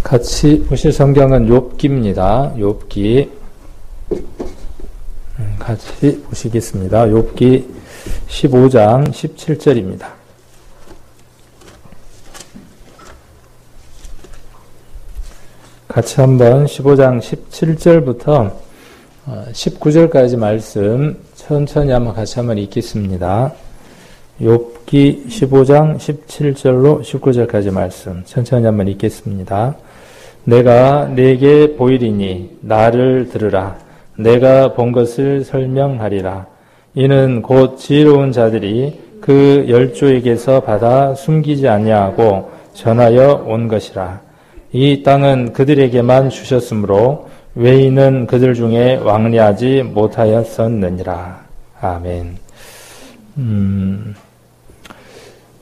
같이 보실 성경은 욥기입니다. 욥기 같이 보시겠습니다. 욥기 15장 17절입니다. 같이 한번 15장 17절부터 19절까지 말씀 천천히 한번 같이 한번 읽겠습니다. 욥기 15장 17절로 19절까지 말씀 천천히 한번 읽겠습니다. 내가 네게 보이리니 나를 들으라. 내가 본 것을 설명하리라. 이는 곧 지혜로운 자들이 그 열조에게서 받아 숨기지 아니하고 전하여 온 것이라. 이 땅은 그들에게만 주셨으므로 외인은 그들 중에 왕래하지 못하였었느니라. 아멘.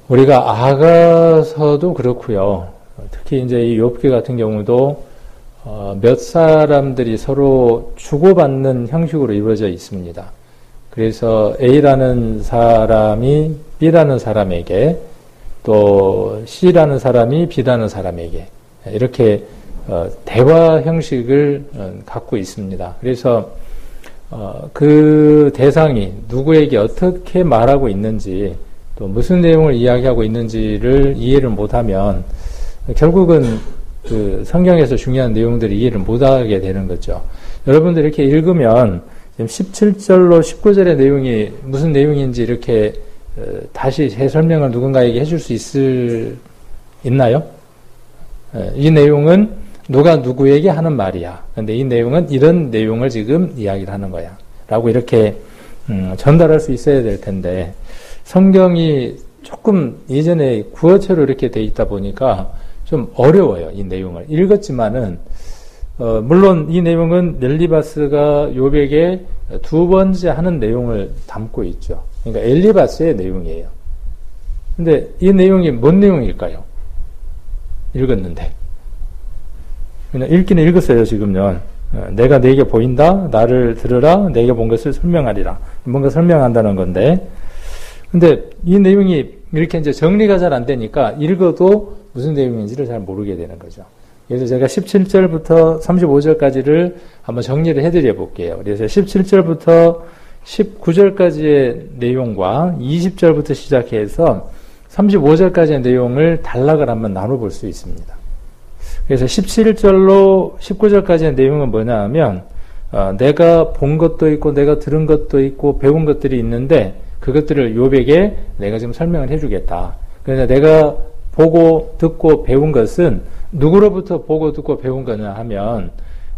우리가 아가서도 그렇고요. 특히 이제 이 욥기 같은 경우도 몇 사람들이 서로 주고받는 형식으로 이루어져 있습니다. 그래서 A라는 사람이 B라는 사람에게 또 C라는 사람이 B라는 사람에게 이렇게 대화 형식을 갖고 있습니다. 그래서 그 대상이 누구에게 어떻게 말하고 있는지 또 무슨 내용을 이야기하고 있는지를 이해를 못하면 결국은 그 성경에서 중요한 내용들을 이해를 못하게 되는 거죠. 여러분들 이렇게 읽으면 지금 17절로 19절의 내용이 무슨 내용인지 이렇게 다시 재설명을 누군가에게 해줄 수 있나요? 이 내용은 누가 누구에게 하는 말이야. 근데 이 내용은 이런 내용을 지금 이야기를 하는 거야. 라고 이렇게 전달할 수 있어야 될 텐데 성경이 조금 예전에 구어체로 이렇게 돼 있다 보니까 좀 어려워요. 이 내용을 읽었지만은 물론 이 내용은 엘리바스가 욥에게 두 번째 하는 내용을 담고 있죠. 그러니까 엘리바스의 내용이에요. 근데 이 내용이 뭔 내용일까요? 읽었는데 그냥 읽기는 읽었어요. 지금요. 내가 네게 보인다. 나를 들으라. 내게 본 것을 설명하리라. 뭔가 설명한다는 건데 근데 이 내용이 이렇게 이제 정리가 잘 안 되니까 읽어도 무슨 내용인지를 잘 모르게 되는 거죠. 그래서 제가 17절부터 35절까지를 한번 정리를 해드려 볼게요. 그래서 17절부터 19절까지의 내용과 20절부터 시작해서 35절까지의 내용을 단락을 한번 나눠볼 수 있습니다. 그래서 17절로 19절까지의 내용은 뭐냐 하면 내가 본 것도 있고 내가 들은 것도 있고 배운 것들이 있는데 그것들을 욥에게 내가 지금 설명을 해주겠다. 그래서 내가 보고 듣고 배운 것은 누구로부터 보고 듣고 배운 거냐 하면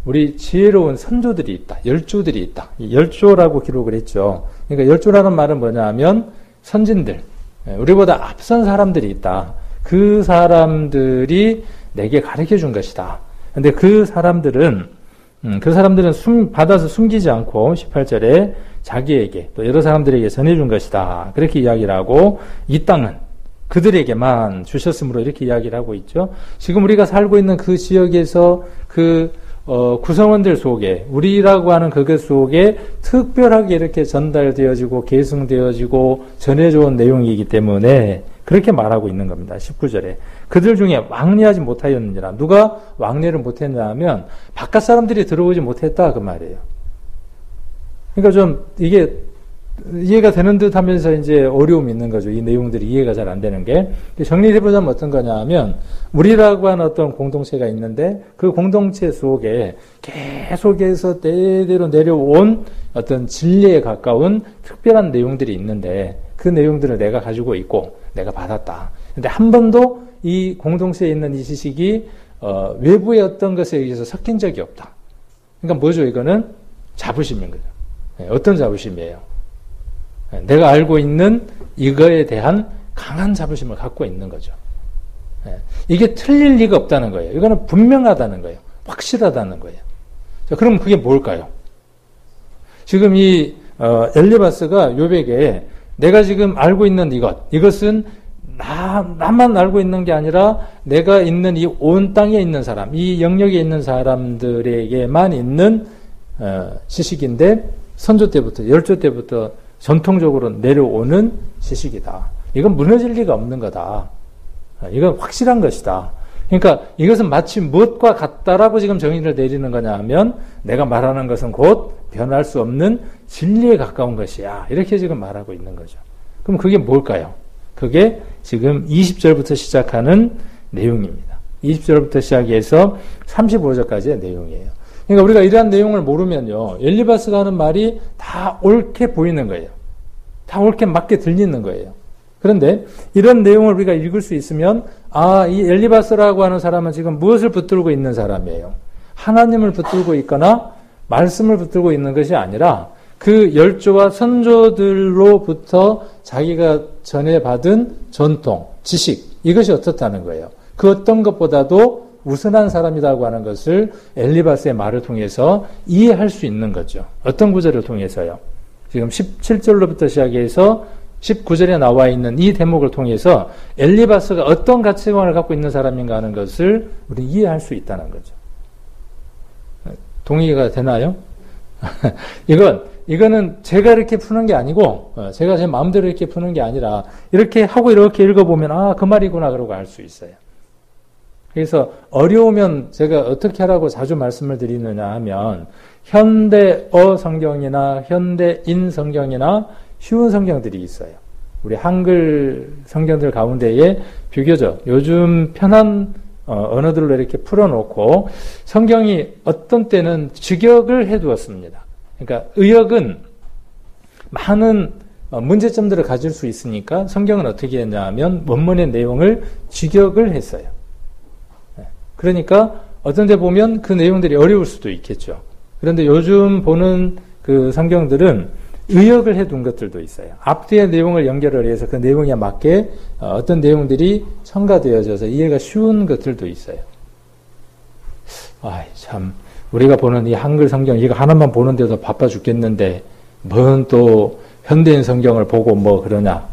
우리 지혜로운 선조들이 있다. 열조들이 있다. 열조라고 기록을 했죠. 그러니까 열조라는 말은 뭐냐 하면 선진들, 우리보다 앞선 사람들이 있다. 그 사람들이 내게 가르쳐 준 것이다. 근데 그 사람들은 받아서 숨기지 않고 18절에 자기에게 또 여러 사람들에게 전해준 것이다. 그렇게 이야기를 하고 이 땅은 그들에게만 주셨으므로 이렇게 이야기를 하고 있죠. 지금 우리가 살고 있는 그 지역에서 그 구성원들 속에 우리라고 하는 그것 속에 특별하게 이렇게 전달되어지고 계승되어지고 전해져온 내용이기 때문에 그렇게 말하고 있는 겁니다. 19절에 그들 중에 왕래하지 못하였느니라. 누가 왕래를 못했냐 하면 바깥 사람들이 들어오지 못했다 그 말이에요. 그러니까 좀 이게 이해가 되는 듯 하면서 이제 어려움이 있는 거죠. 이 내용들이 이해가 잘 안 되는 게. 정리해보자면 어떤 거냐 하면, 우리라고 하는 어떤 공동체가 있는데, 그 공동체 속에 계속해서 때대로 내려온 어떤 진리에 가까운 특별한 내용들이 있는데, 그 내용들을 내가 가지고 있고, 내가 받았다. 근데 한 번도 이 공동체에 있는 이 지식이, 외부의 어떤 것에 의해서 섞인 적이 없다. 그러니까 뭐죠, 이거는? 자부심인 거죠. 어떤 자부심이에요? 내가 알고 있는 이거에 대한 강한 자부심을 갖고 있는 거죠. 이게 틀릴 리가 없다는 거예요. 이거는 분명하다는 거예요. 확실하다는 거예요. 자, 그럼 그게 뭘까요? 지금 이 엘리바스가 욥에게 내가 지금 알고 있는 이것은 나만 알고 있는 게 아니라 내가 있는 이 온 땅에 있는 사람, 이 영역에 있는 사람들에게만 있는 지식인데 선조 때부터 열조 때부터 전통적으로 내려오는 지식이다. 이건 무너질 리가 없는 거다. 이건 확실한 것이다. 그러니까 이것은 마치 무엇과 같다라고 지금 정의를 내리는 거냐 하면 내가 말하는 것은 곧 변할 수 없는 진리에 가까운 것이야. 이렇게 지금 말하고 있는 거죠. 그럼 그게 뭘까요? 그게 지금 20절부터 시작하는 내용입니다. 20절부터 시작해서 35절까지의 내용이에요. 그러니까 우리가 이러한 내용을 모르면요, 엘리바스가 하는 말이 다 옳게 보이는 거예요. 다 옳게 맞게 들리는 거예요. 그런데 이런 내용을 우리가 읽을 수 있으면 이 엘리바스라고 하는 사람은 지금 무엇을 붙들고 있는 사람이에요? 하나님을 붙들고 있거나 말씀을 붙들고 있는 것이 아니라 그 열조와 선조들로부터 자기가 전해받은 전통, 지식, 이것이 어떻다는 거예요. 그 어떤 것보다도 우선한 사람이라고 하는 것을 엘리바스의 말을 통해서 이해할 수 있는 거죠. 어떤 구절을 통해서요? 지금 17절로부터 시작해서 19절에 나와 있는 이 대목을 통해서 엘리바스가 어떤 가치관을 갖고 있는 사람인가 하는 것을 우리 이해할 수 있다는 거죠. 동의가 되나요? 이거는 제가 이렇게 푸는 게 아니고, 제가 제 마음대로 이렇게 푸는 게 아니라, 이렇게 하고 이렇게 읽어보면, 그 말이구나, 그러고 알 수 있어요. 그래서 어려우면 제가 어떻게 하라고 자주 말씀을 드리느냐 하면, 현대어 성경이나 현대인 성경이나 쉬운 성경들이 있어요. 우리 한글 성경들 가운데에 비교적 요즘 편한 언어들로 이렇게 풀어놓고 성경이 어떤 때는 직역을 해두었습니다. 그러니까 의역은 많은 문제점들을 가질 수 있으니까 성경은 어떻게 했냐 하면 원문의 내용을 직역을 했어요. 그러니까 어떤 데 보면 그 내용들이 어려울 수도 있겠죠. 그런데 요즘 보는 그 성경들은 의역을 해둔 것들도 있어요. 앞뒤의 내용을 연결을 해서 그 내용에 맞게 어떤 내용들이 첨가되어져서 이해가 쉬운 것들도 있어요. 참 우리가 보는 이 한글 성경 이거 하나만 보는데도 바빠 죽겠는데 뭔 또 현대인 성경을 보고 뭐 그러냐.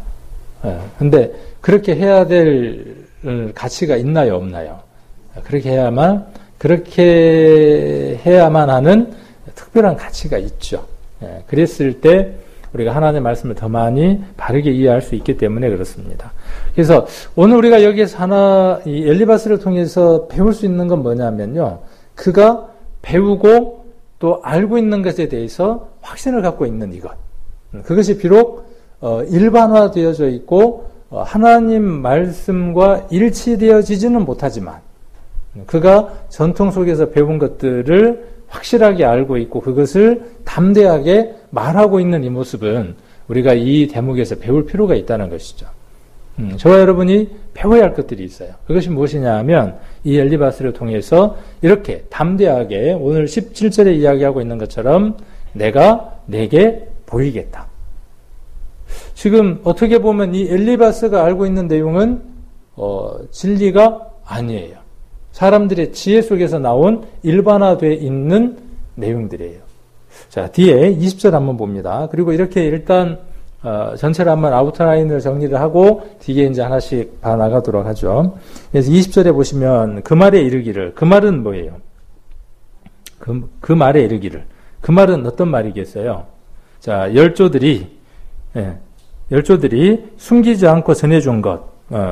근데 그렇게 해야 될 가치가 있나요, 없나요? 그렇게 해야만 하는 특별한 가치가 있죠. 그랬을 때 우리가 하나님의 말씀을 더 많이 바르게 이해할 수 있기 때문에 그렇습니다. 그래서 오늘 우리가 여기에서 이 엘리바스를 통해서 배울 수 있는 건 뭐냐면요. 그가 배우고 또 알고 있는 것에 대해서 확신을 갖고 있는 이것. 그것이 비록 일반화되어져 있고 하나님 말씀과 일치되어지지는 못하지만 그가 전통 속에서 배운 것들을 확실하게 알고 있고 그것을 담대하게 말하고 있는 이 모습은 우리가 이 대목에서 배울 필요가 있다는 것이죠. 저와 여러분이 배워야 할 것들이 있어요. 그것이 무엇이냐 하면 이 엘리바스를 통해서 이렇게 담대하게 오늘 17절에 이야기하고 있는 것처럼 내가 내게 보이겠다. 지금 어떻게 보면 이 엘리바스가 알고 있는 내용은 진리가 아니에요. 사람들의 지혜 속에서 나온 일반화되어 있는 내용들이에요. 자, 뒤에 20절 한번 봅니다. 그리고 이렇게 일단 전체를 한번 아웃라인을 정리를 하고 뒤에 이제 하나씩 봐 나가도록 하죠. 그래서 20절에 보시면 그 말에 이르기를, 그 말은 뭐예요? 그 말에 이르기를. 그 말은 어떤 말이겠어요? 자, 열조들이 숨기지 않고 전해준 것.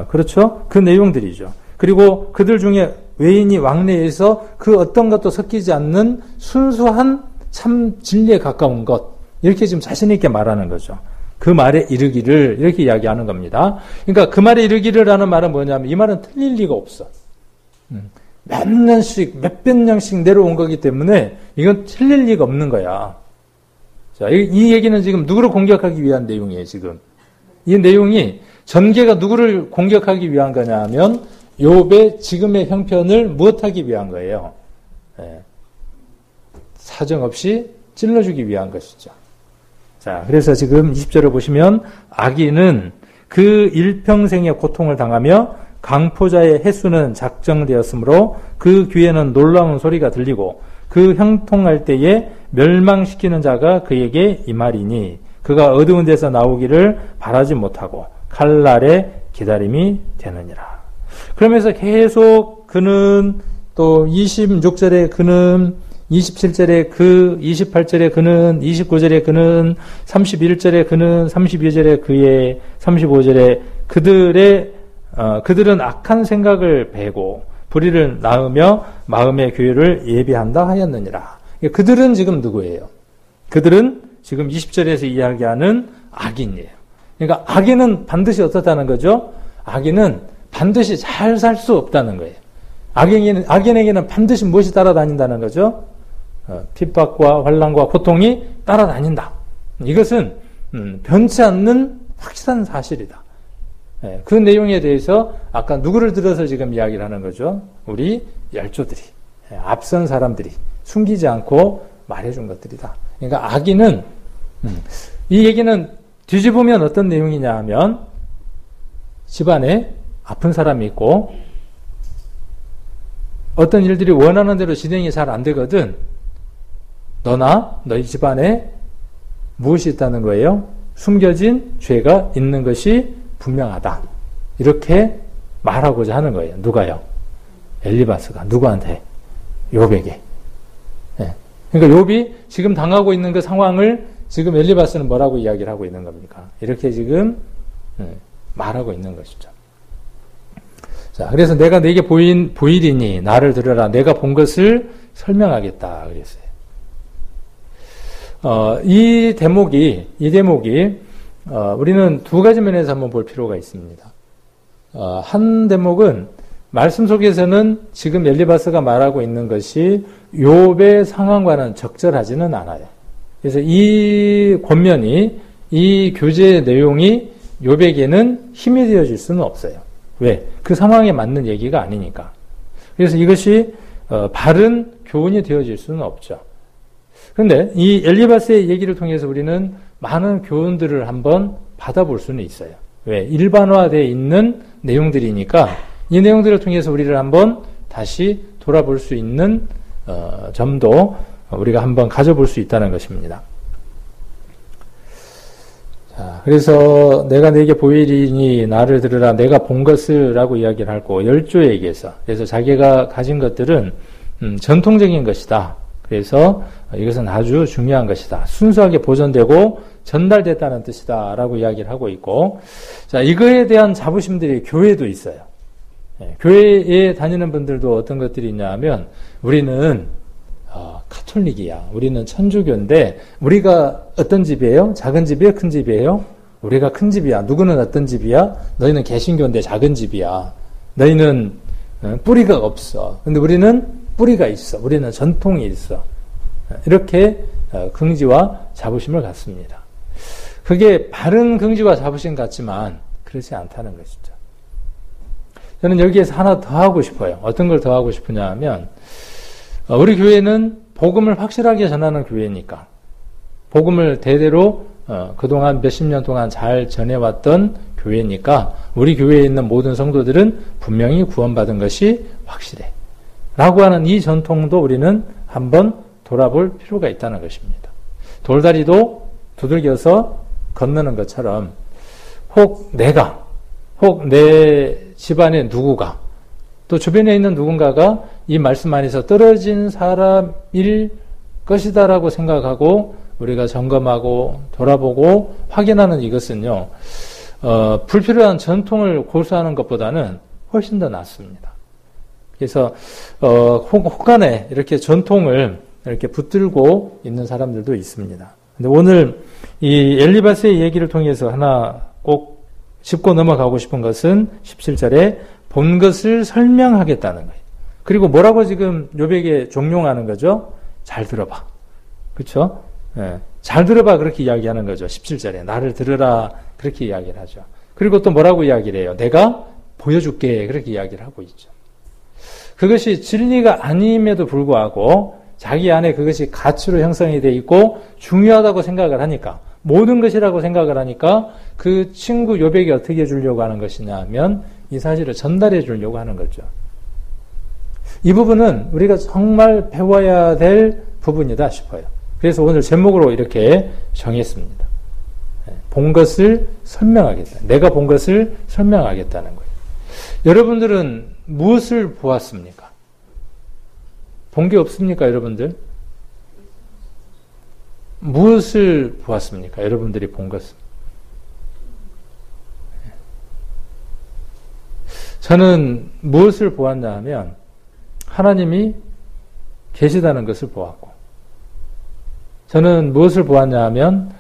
그렇죠? 그 내용들이죠. 그리고 그들 중에 외인이 왕래에서 그 어떤 것도 섞이지 않는 순수한 참 진리에 가까운 것. 이렇게 지금 자신있게 말하는 거죠. 그 말에 이르기를 이렇게 이야기하는 겁니다. 그러니까 그 말에 이르기를 하는 말은 뭐냐면 이 말은 틀릴 리가 없어. 몇 년씩, 몇백 년씩 내려온 거기 때문에 이건 틀릴 리가 없는 거야. 자, 이 얘기는 지금 누구를 공격하기 위한 내용이에요, 지금. 이 내용이 전개가 누구를 공격하기 위한 거냐 하면 욥의 지금의 형편을 무엇하기 위한 거예요? 사정없이 찔러주기 위한 것이죠. 자, 그래서 지금 20절을 보시면 악인은 그 일평생의 고통을 당하며 강포자의 횟수는 작정되었으므로 그 귀에는 놀라운 소리가 들리고 그 형통할 때에 멸망시키는 자가 그에게 임하리니 그가 어두운 데서 나오기를 바라지 못하고 칼날의 기다림이 되느니라. 그러면서 계속 그는 또 26절에 그는 27절에 그, 28절에 그는, 29절에 그는, 31절에 그는, 32절에 그의, 35절에 그들은 악한 생각을 베고 불의를 낳으며 마음의 교회를 예비한다 하였느니라. 그들은 지금 누구예요? 그들은 지금 20절에서 이야기하는 악인이에요. 그러니까 악인은 반드시 어떻다는 거죠? 악인은 반드시 잘 살 수 없다는 거예요. 악인에게는 반드시 무엇이 따라다닌다는 거죠? 핍박과 환난과 고통이 따라다닌다. 이것은 변치 않는 확실한 사실이다. 그 내용에 대해서 아까 누구를 들어서 지금 이야기를 하는 거죠? 우리 열조들이, 앞선 사람들이 숨기지 않고 말해준 것들이다. 그러니까 악인은, 이 얘기는 뒤집으면 어떤 내용이냐 하면 집안에 아픈 사람이 있고 어떤 일들이 원하는 대로 진행이 잘 안 되거든. 너나 너희 집안에 무엇이 있다는 거예요? 숨겨진 죄가 있는 것이 분명하다. 이렇게 말하고자 하는 거예요. 누가요? 엘리바스가 누구한테? 욥에게. 그러니까 욥이 지금 당하고 있는 그 상황을 지금 엘리바스는 뭐라고 이야기를 하고 있는 겁니까? 이렇게 지금 말하고 있는 것이죠. 자, 그래서 내가 내게 보이리니 나를 들으라. 내가 본 것을 설명하겠다. 그랬어요. 이 대목이 우리는 두 가지 면에서 한번 볼 필요가 있습니다. 한 대목은 말씀 속에서는 지금 엘리바스가 말하고 있는 것이 욥의 상황과는 적절하지는 않아요. 그래서 이 권면이, 이 교제의 내용이 욥에게는 힘이 되어질 수는 없어요. 왜? 그 상황에 맞는 얘기가 아니니까. 그래서 이것이 바른 교훈이 되어질 수는 없죠. 그런데 이 엘리바스의 얘기를 통해서 우리는 많은 교훈들을 한번 받아볼 수는 있어요. 왜? 일반화되어 있는 내용들이니까 이 내용들을 통해서 우리를 한번 다시 돌아볼 수 있는 점도 우리가 한번 가져볼 수 있다는 것입니다. 자, 그래서 내가 내게 보이리니 나를 들으라. 내가 본 것을 라고 이야기를 하고 열조에게서, 그래서 자기가 가진 것들은 전통적인 것이다. 그래서 이것은 아주 중요한 것이다. 순수하게 보존되고 전달됐다는 뜻이다. 라고 이야기를 하고 있고, 자, 이거에 대한 자부심들이 교회도 있어요. 교회에 다니는 분들도 어떤 것들이 있냐 하면, 우리는 카톨릭이야. 우리는 천주교인데, 우리가 어떤 집이에요? 작은 집이에요? 큰 집이에요? 우리가 큰 집이야. 누구는 어떤 집이야? 너희는 개신교인데 작은 집이야. 너희는 뿌리가 없어. 근데 우리는 뿌리가 있어. 우리는 전통이 있어. 이렇게 긍지와 자부심을 갖습니다. 그게 바른 긍지와 자부심 같지만 그렇지 않다는 것이죠. 저는 여기에서 하나 더 하고 싶어요. 어떤 걸 더 하고 싶으냐 하면, 우리 교회는 복음을 확실하게 전하는 교회니까, 복음을 대대로 그동안 몇십 년 동안 잘 전해왔던 교회니까 우리 교회에 있는 모든 성도들은 분명히 구원받은 것이 확실해 라고 하는 이 전통도 우리는 한번 돌아볼 필요가 있다는 것입니다. 돌다리도 두들겨서 건너는 것처럼 혹 내 집안의 누구가, 또 주변에 있는 누군가가 이 말씀 안에서 떨어진 사람일 것이다라고 생각하고 우리가 점검하고 돌아보고 확인하는 이것은요, 불필요한 전통을 고수하는 것보다는 훨씬 더 낫습니다. 그래서 혹간에 이렇게 전통을 이렇게 붙들고 있는 사람들도 있습니다. 근데 오늘 이 엘리바스의 얘기를 통해서 하나 꼭 짚고 넘어가고 싶은 것은 17절에 본 것을 설명하겠다는 거예요. 그리고 뭐라고 지금 욥에게 종용하는 거죠? 잘 들어봐. 그렇죠? 예, 잘 들어봐 그렇게 이야기하는 거죠. 17절에 나를 들으라 그렇게 이야기를 하죠. 그리고 또 뭐라고 이야기를 해요? 내가 보여줄게 그렇게 이야기를 하고 있죠. 그것이 진리가 아님에도 불구하고 자기 안에 그것이 가치로 형성이 되어 있고 중요하다고 생각을 하니까, 모든 것이라고 생각을 하니까 그 친구 욥에게 어떻게 해주려고 하는 것이냐 하면 이 사실을 전달해 주려고 하는 거죠. 이 부분은 우리가 정말 배워야 될 부분이다 싶어요. 그래서 오늘 제목으로 이렇게 정했습니다. 본 것을 설명하겠다. 내가 본 것을 설명하겠다는 거예요. 여러분들은 무엇을 보았습니까? 본 게 없습니까, 여러분들? 무엇을 보았습니까? 여러분들이 본 것은? 저는 무엇을 보았냐 하면 하나님이 계시다는 것을 보았고, 저는 무엇을 보았냐 하면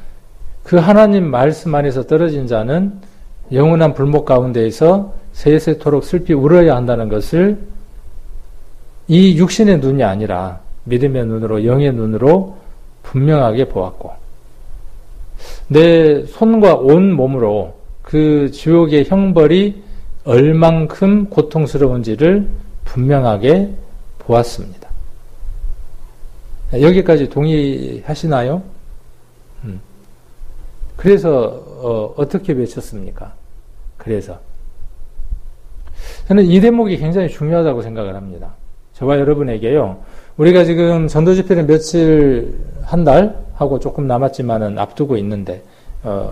그 하나님 말씀 안에서 떨어진 자는 영원한 불목 가운데에서 세세토록 슬피 울어야 한다는 것을 이 육신의 눈이 아니라 믿음의 눈으로, 영의 눈으로 분명하게 보았고, 내 손과 온 몸으로 그 지옥의 형벌이 얼만큼 고통스러운지를 분명하게 보았습니다. 여기까지 동의하시나요? 그래서 어떻게 외쳤습니까? 그래서 저는 이 대목이 굉장히 중요하다고 생각을 합니다. 저와 여러분에게요, 우리가 지금 전도집회를 며칠, 한 달 하고 조금 남았지만은 앞두고 있는데,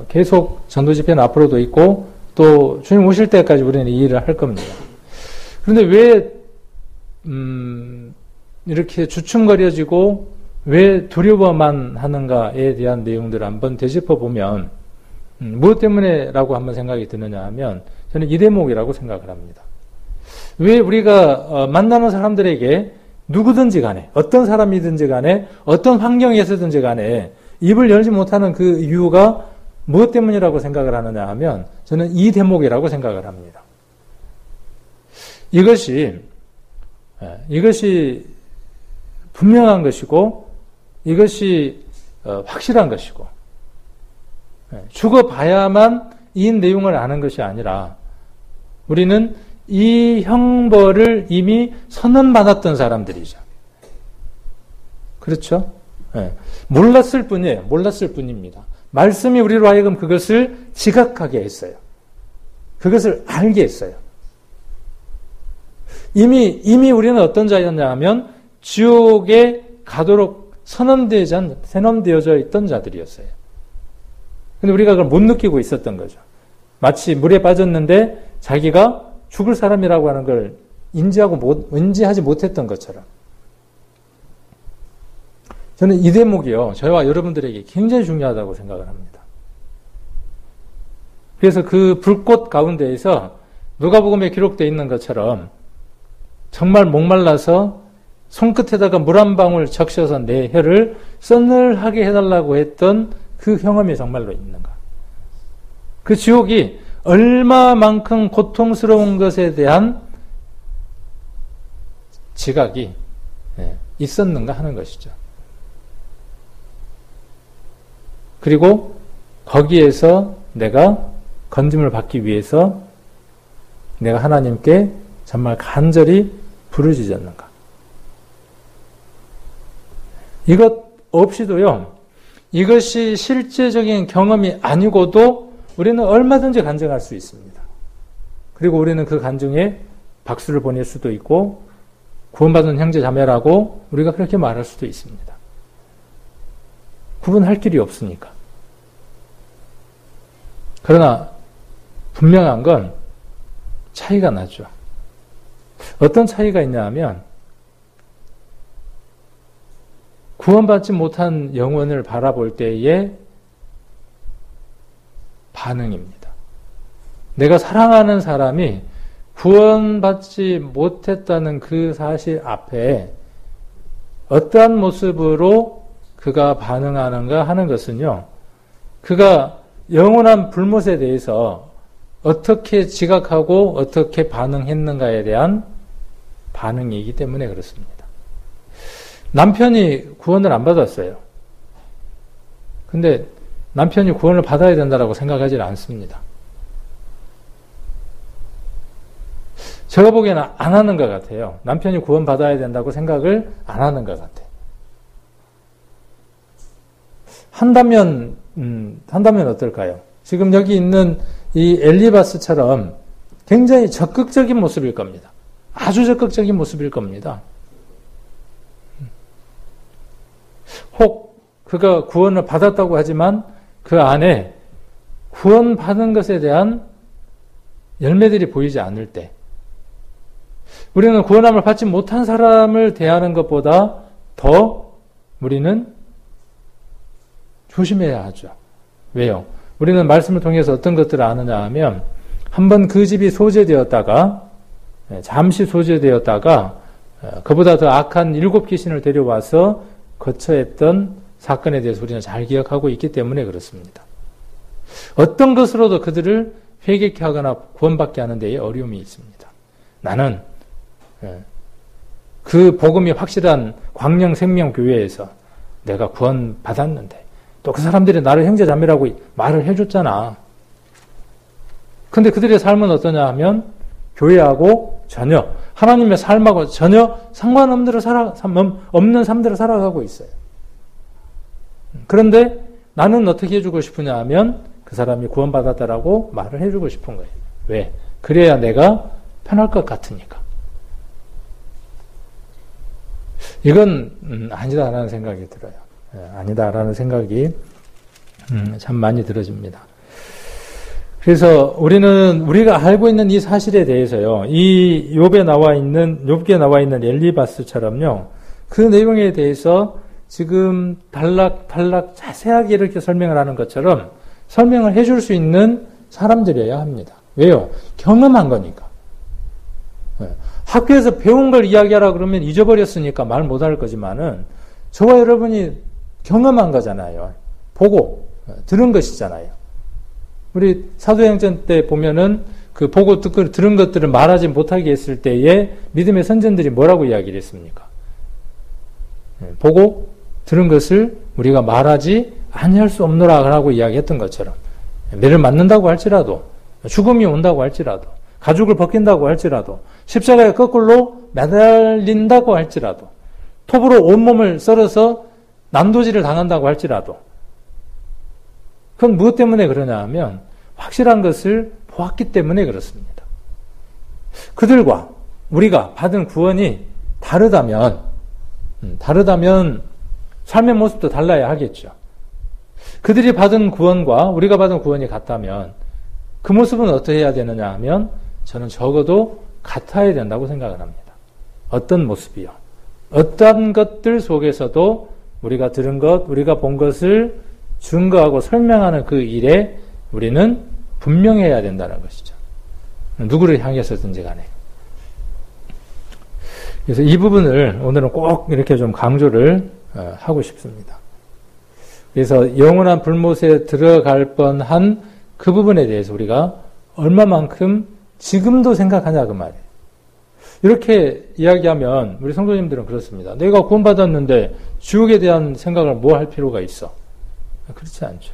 계속 전도집회는 앞으로도 있고, 또 주님 오실 때까지 우리는 이 일을 할 겁니다. 그런데 왜, 이렇게 주춤거려지고, 왜 두려워만 하는가에 대한 내용들을 한번 되짚어 보면, 무엇 때문에라고 한번 생각이 드느냐 하면, 저는 이 대목이라고 생각을 합니다. 왜 우리가 만나는 사람들에게 누구든지 간에, 어떤 사람이든지 간에, 어떤 환경에서든지 간에 입을 열지 못하는 그 이유가 무엇 때문이라고 생각을 하느냐 하면 저는 이 대목이라고 생각을 합니다. 이것이 분명한 것이고, 이것이 확실한 것이고, 죽어봐야만 이 내용을 아는 것이 아니라 우리는 이 형벌을 이미 선언받았던 사람들이죠. 그렇죠? 몰랐을 뿐이에요. 몰랐을 뿐입니다. 말씀이 우리로 하여금 그것을 지각하게 했어요. 그것을 알게 했어요. 이미 우리는 어떤 자였냐 하면 지옥에 가도록 선언되어져 있던 자들이었어요. 근데 우리가 그걸 못 느끼고 있었던 거죠. 마치 물에 빠졌는데 자기가 죽을 사람이라고 하는 걸 인지하지 못했던 것처럼. 저는 이 대목이요, 저와 여러분들에게 굉장히 중요하다고 생각을 합니다. 그래서 그 불꽃 가운데에서 누가복음에 기록되어 있는 것처럼 정말 목말라서 손끝에다가 물 한 방울 적셔서 내 혀를 서늘하게 해달라고 했던 그 경험이 정말로 있는가. 그 지옥이 얼마만큼 고통스러운 것에 대한 지각이 있었는가 하는 것이죠. 그리고 거기에서 내가 건짐을 받기 위해서 내가 하나님께 정말 간절히 부르짖었는가. 이것 없이도요, 이것이 실제적인 경험이 아니고도 우리는 얼마든지 간증할 수 있습니다. 그리고 우리는 그 간증에 박수를 보낼 수도 있고 구원받은 형제 자매라고 우리가 그렇게 말할 수도 있습니다. 구분할 길이 없으니까. 그러나 분명한 건 차이가 나죠. 어떤 차이가 있냐 하면 구원받지 못한 영혼을 바라볼 때의 반응입니다. 내가 사랑하는 사람이 구원받지 못했다는 그 사실 앞에 어떠한 모습으로 그가 반응하는가 하는 것은요, 그가 영원한 불못에 대해서 어떻게 지각하고 어떻게 반응했는가에 대한 반응이기 때문에 그렇습니다. 남편이 구원을 안 받았어요. 근데 남편이 구원을 받아야 된다고 생각하지 않습니다. 제가 보기에는 안 하는 것 같아요. 남편이 구원 받아야 된다고 생각을 안 하는 것 같아요. 한다면 어떨까요? 지금 여기 있는 이 엘리바스처럼 굉장히 적극적인 모습일 겁니다. 아주 적극적인 모습일 겁니다. 혹 그가 구원을 받았다고 하지만 그 안에 구원받은 것에 대한 열매들이 보이지 않을 때, 우리는 구원함을 받지 못한 사람을 대하는 것보다 더 우리는 조심해야 하죠. 왜요? 우리는 말씀을 통해서 어떤 것들을 아느냐 하면, 한번 그 집이 소재되었다가, 잠시 소재되었다가 그보다 더 악한 7 귀신을 데려와서 거처했던 사건에 대해서 우리는 잘 기억하고 있기 때문에 그렇습니다. 어떤 것으로도 그들을 회개케 하거나 구원받게 하는 데에 어려움이 있습니다. 나는 그 복음이 확실한 광명생명교회에서 내가 구원받았는데 또 그 사람들이 나를 형제자매라고 말을 해줬잖아. 근데 그들의 삶은 어떠냐 하면 교회하고 전혀 하나님의 삶하고 전혀 상관없는 삶대로 살아가고 있어요. 그런데 나는 어떻게 해주고 싶으냐 하면 그 사람이 구원받았다라고 말을 해주고 싶은 거예요. 왜? 그래야 내가 편할 것 같으니까. 이건 아니다라는 생각이 들어요. 아니다라는 생각이 참 많이 들어집니다. 그래서 우리가 알고 있는 이 사실에 대해서요, 이 욥기에 나와 있는 엘리바스처럼요, 그 내용에 대해서 지금 단락단락 자세하게 이렇게 설명을 하는 것처럼 설명을 해줄 수 있는 사람들이어야 합니다. 왜요? 경험한 거니까. 학교에서 배운 걸 이야기하라 그러면 잊어버렸으니까 말 못할 거지만은 저와 여러분이 경험한 거잖아요. 보고 들은 것이잖아요. 우리 사도행전 때 보면은 그 보고 듣고 들은 것들을 말하지 못하게 했을 때에 믿음의 선전들이 뭐라고 이야기를 했습니까? 보고 들은 것을 우리가 말하지 아니할 수 없노라라고 이야기했던 것처럼 매를 맞는다고 할지라도 죽음이 온다고 할지라도 가죽을 벗긴다고 할지라도 십자가에 거꾸로 매달린다고 할지라도 톱으로 온몸을 썰어서 난도질을 당한다고 할지라도 그건 무엇 때문에 그러냐 하면 확실한 것을 보았기 때문에 그렇습니다. 그들과 우리가 받은 구원이 다르다면 삶의 모습도 달라야 하겠죠. 그들이 받은 구원과 우리가 받은 구원이 같다면 그 모습은 어떻게 해야 되느냐 하면 저는 적어도 같아야 된다고 생각을 합니다. 어떤 모습이요? 어떤 것들 속에서도 우리가 들은 것, 우리가 본 것을 증거하고 설명하는 그 일에 우리는 분명해야 된다는 것이죠. 누구를 향해서든지 간에. 그래서 이 부분을 오늘은 꼭 이렇게 좀 강조를 하고 싶습니다. 그래서 영원한 불못에 들어갈 뻔한 그 부분에 대해서 우리가 얼마만큼 지금도 생각하냐 그 말이에요. 이렇게 이야기하면 우리 성도님들은 그렇습니다. 내가 구원받았는데 지옥에 대한 생각을 뭐 할 필요가 있어? 그렇지 않죠.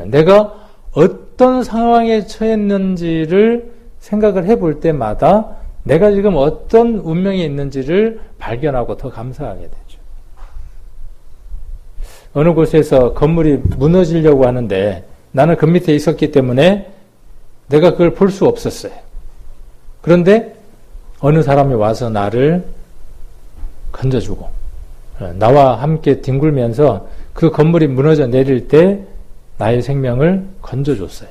내가 어떤 상황에 처했는지를 생각을 해볼 때마다 내가 지금 어떤 운명에 있는지를 발견하고 더 감사하게 되죠. 어느 곳에서 건물이 무너지려고 하는데 나는 그 밑에 있었기 때문에 내가 그걸 볼 수 없었어요. 그런데 어느 사람이 와서 나를 건져주고 나와 함께 뒹굴면서 그 건물이 무너져 내릴 때 나의 생명을 건져줬어요.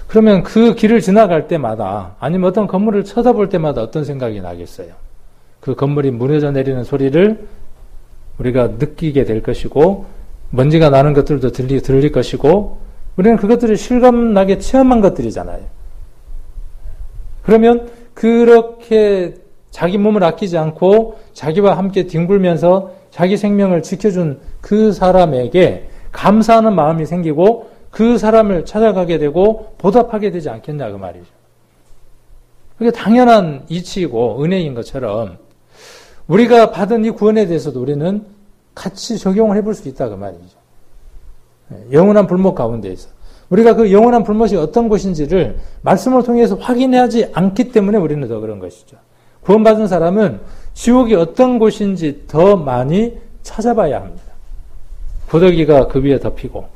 그러면 그 길을 지나갈 때마다 아니면 어떤 건물을 쳐다볼 때마다 어떤 생각이 나겠어요? 그 건물이 무너져 내리는 소리를 우리가 느끼게 될 것이고 먼지가 나는 것들도 들릴 것이고 우리는 그것들을 실감나게 체험한 것들이잖아요. 그러면 그렇게 자기 몸을 아끼지 않고 자기와 함께 뒹굴면서 자기 생명을 지켜준 그 사람에게 감사하는 마음이 생기고 그 사람을 찾아가게 되고 보답하게 되지 않겠냐 그 말이죠. 그게 당연한 이치이고 은혜인 것처럼 우리가 받은 이 구원에 대해서도 우리는 같이 적용을 해볼 수 있다 그 말이죠. 영원한 불못 가운데에서 우리가 그 영원한 불못이 어떤 곳인지를 말씀을 통해서 확인하지 않기 때문에 우리는 더 그런 것이죠. 구원받은 사람은 지옥이 어떤 곳인지 더 많이 찾아봐야 합니다. 구더기가 그 위에 덮이고,